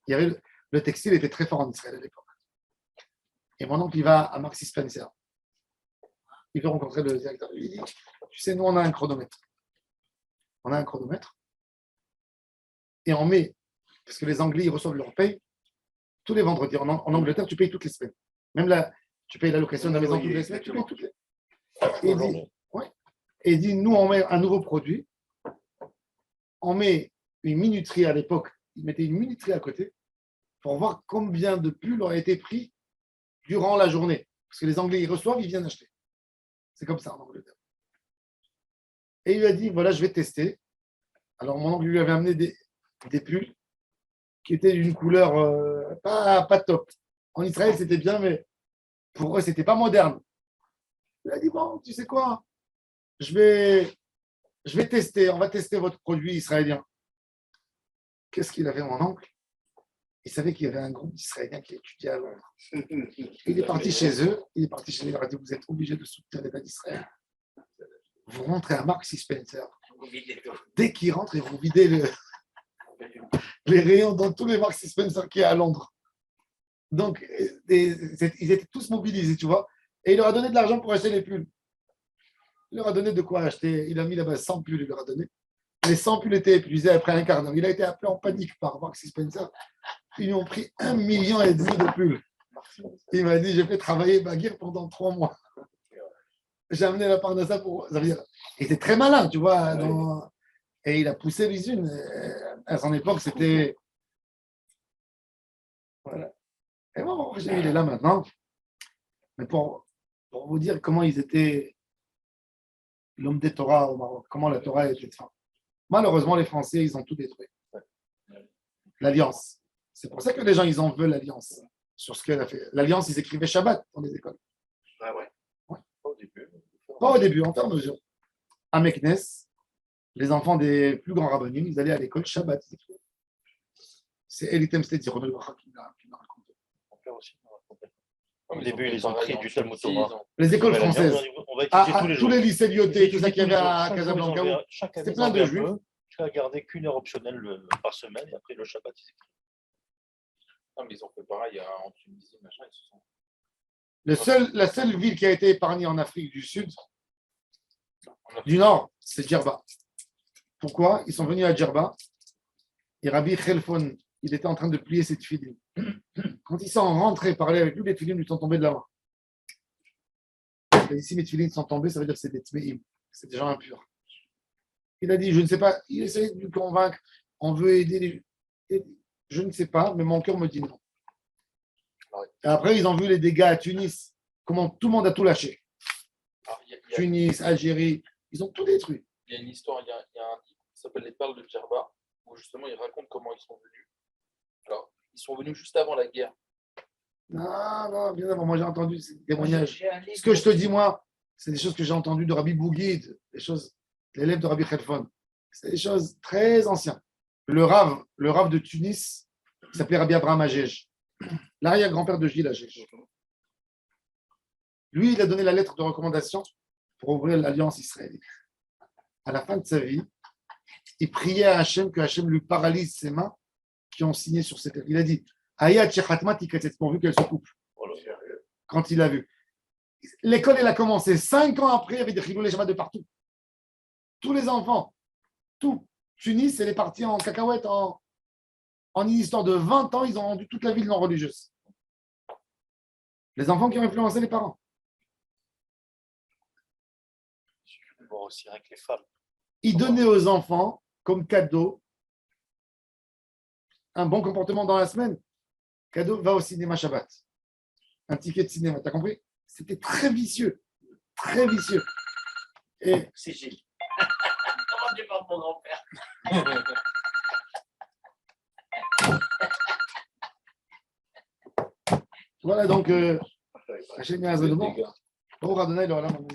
Il y avait, le textile était très fort en Israël à l'époque. Et mon oncle, il va à Maxi Spencer. Il veut rencontrer le directeur. Il dit, tu sais, nous, on a un chronomètre. On a un chronomètre. Et on met, parce que les Anglais, ils reçoivent leur paye tous les vendredis. En Angleterre, tu payes toutes les semaines. Même là, tu payes la location de la maison toutes les semaines, tu payes toutes les. Et il dit, nous, on met un nouveau produit. On met une minuterie à l'époque. Ils mettaient une minuterie à côté pour voir combien de pulls ont été pris durant la journée. Parce que les Anglais, ils reçoivent, ils viennent acheter. C'est comme ça en Angleterre. Et il lui a dit, voilà, je vais tester. Alors, mon oncle lui avait amené des pulls qui étaient d'une couleur pas top. En Israël, c'était bien, mais pour eux, c'était pas moderne. Il a dit, bon, tu sais quoi, je vais tester, on va tester votre produit israélien. Qu'est-ce qu'il a fait, mon oncle? Il savait qu'il y avait un groupe d'Israéliens qui étudiait à Londres. Il est parti chez eux, il leur a dit, vous êtes obligés de soutenir l'État d'Israël. Vous rentrez à Maxi Spencer. Dès qu'il rentre, et vous videz les rayons dans tous les Maxi Spencer qu'il y a à Londres. Donc, ils étaient tous mobilisés, tu vois. Et il leur a donné de l'argent pour acheter les pulls. Il leur a donné de quoi acheter. Il a mis là-bas 100 pulls, il leur a donné. Les 100 pulls étaient épuisés après un quart d'heure. Il a été appelé en panique par Maxi Spencer. Ils lui ont pris 1,5 million de pulls. Il m'a dit, j'ai fait travailler Bagir pendant 3 mois. J'ai amené la part de ça pour. Ça veut dire, il était très malin, tu vois. Et il a poussé l'usine. À son époque, c'était. Voilà. Et bon, il est là maintenant. Mais pour vous dire comment ils étaient l'homme des Torah au Maroc, comment la Torah était faite. Malheureusement, les Français, ils ont tout détruit. L'Alliance. C'est pour ça que les gens, ils en veulent l'Alliance. Sur ce qu'elle a fait. L'Alliance, ils écrivaient Shabbat dans les écoles. Ah ouais. Pas au début. Pas au début, en faire mesure. À Meknes, les enfants des plus grands rabbinim, ils allaient à l'école Shabbat. C'est Elitem Stedi, René Bacha qui m'a raconté. Mon père aussi m'a raconté. Au début, ils ont pris du Talmud Torah. Les écoles françaises. On va étudier tous les jours. Tous les lycées Lyoté, tout ça qu'il y avait à Chaque Casablanca. jour, chaque année, C'était plein de juifs. jusqu'à garder qu'une heure optionnelle par semaine et après le Shabbat. Non, mais ils ont fait pareil en Tunisie, machin. Ils se sont... La seule ville qui a été épargnée en Afrique du Sud, du Nord, c'est Djerba. Pourquoi? Ils sont venus à Djerba et Rabbi Khelfon, il était en train de plier ses tefilines. Quand ils sont rentrés parler avec lui, les tefilines lui sont tombés de la main. Et si mes tefilines sont tombées, ça veut dire que c'est des tmeim, c'est des gens impurs. Il a dit, je ne sais pas, il essayait de lui convaincre, on veut aider les... Je ne sais pas, mais mon cœur me dit non. Et après, ils ont vu les dégâts à Tunis, comment tout le monde a tout lâché. Alors, Tunis, Algérie, ils ont tout détruit. il y a une histoire, il y a un livre qui s'appelle Les Perles de Djerba, où justement ils racontent comment ils sont venus. Alors, ils sont venus juste avant la guerre. Non, bien avant. Moi, j'ai entendu ces témoignages. Ce que je te dis, moi, c'est des choses que j'ai entendues de Rabbi Bouguid, des choses, l'élève de Rabbi Khelfon. C'est des choses très anciennes. Le Rav de Tunis, il s'appelait Rabbi Abraham Agege, l'arrière-grand-père de Gilles Agege. Lui, il a donné la lettre de recommandation pour ouvrir l'Alliance israélienne. À la fin de sa vie, il priait à Hachem que Hachem lui paralyse ses mains qui ont signé sur cette lettre. Il a dit Ayat Shechatmat Ikatetz, pourvu qu'elle se coupe. Quand il a vu. L'école, elle a commencé 5 ans après, il y avait des rigoulés Shabbat de partout. Tous les enfants, tout. Tunis, elle est partie en cacahuète en une histoire de 20 ans, ils ont rendu toute la ville non religieuse. Les enfants qui ont influencé les parents. Bon, aussi avec les femmes. Ils donnaient aux enfants, comme cadeau, un bon comportement dans la semaine. Cadeau, va au cinéma Shabbat. Un ticket de cinéma, t'as compris? C'était très vicieux. Très vicieux. Et C'est Gilles. Comment tu parles de mon grand-père? voilà donc, Hachem Ya'azeh Baruch Adonai l'olam.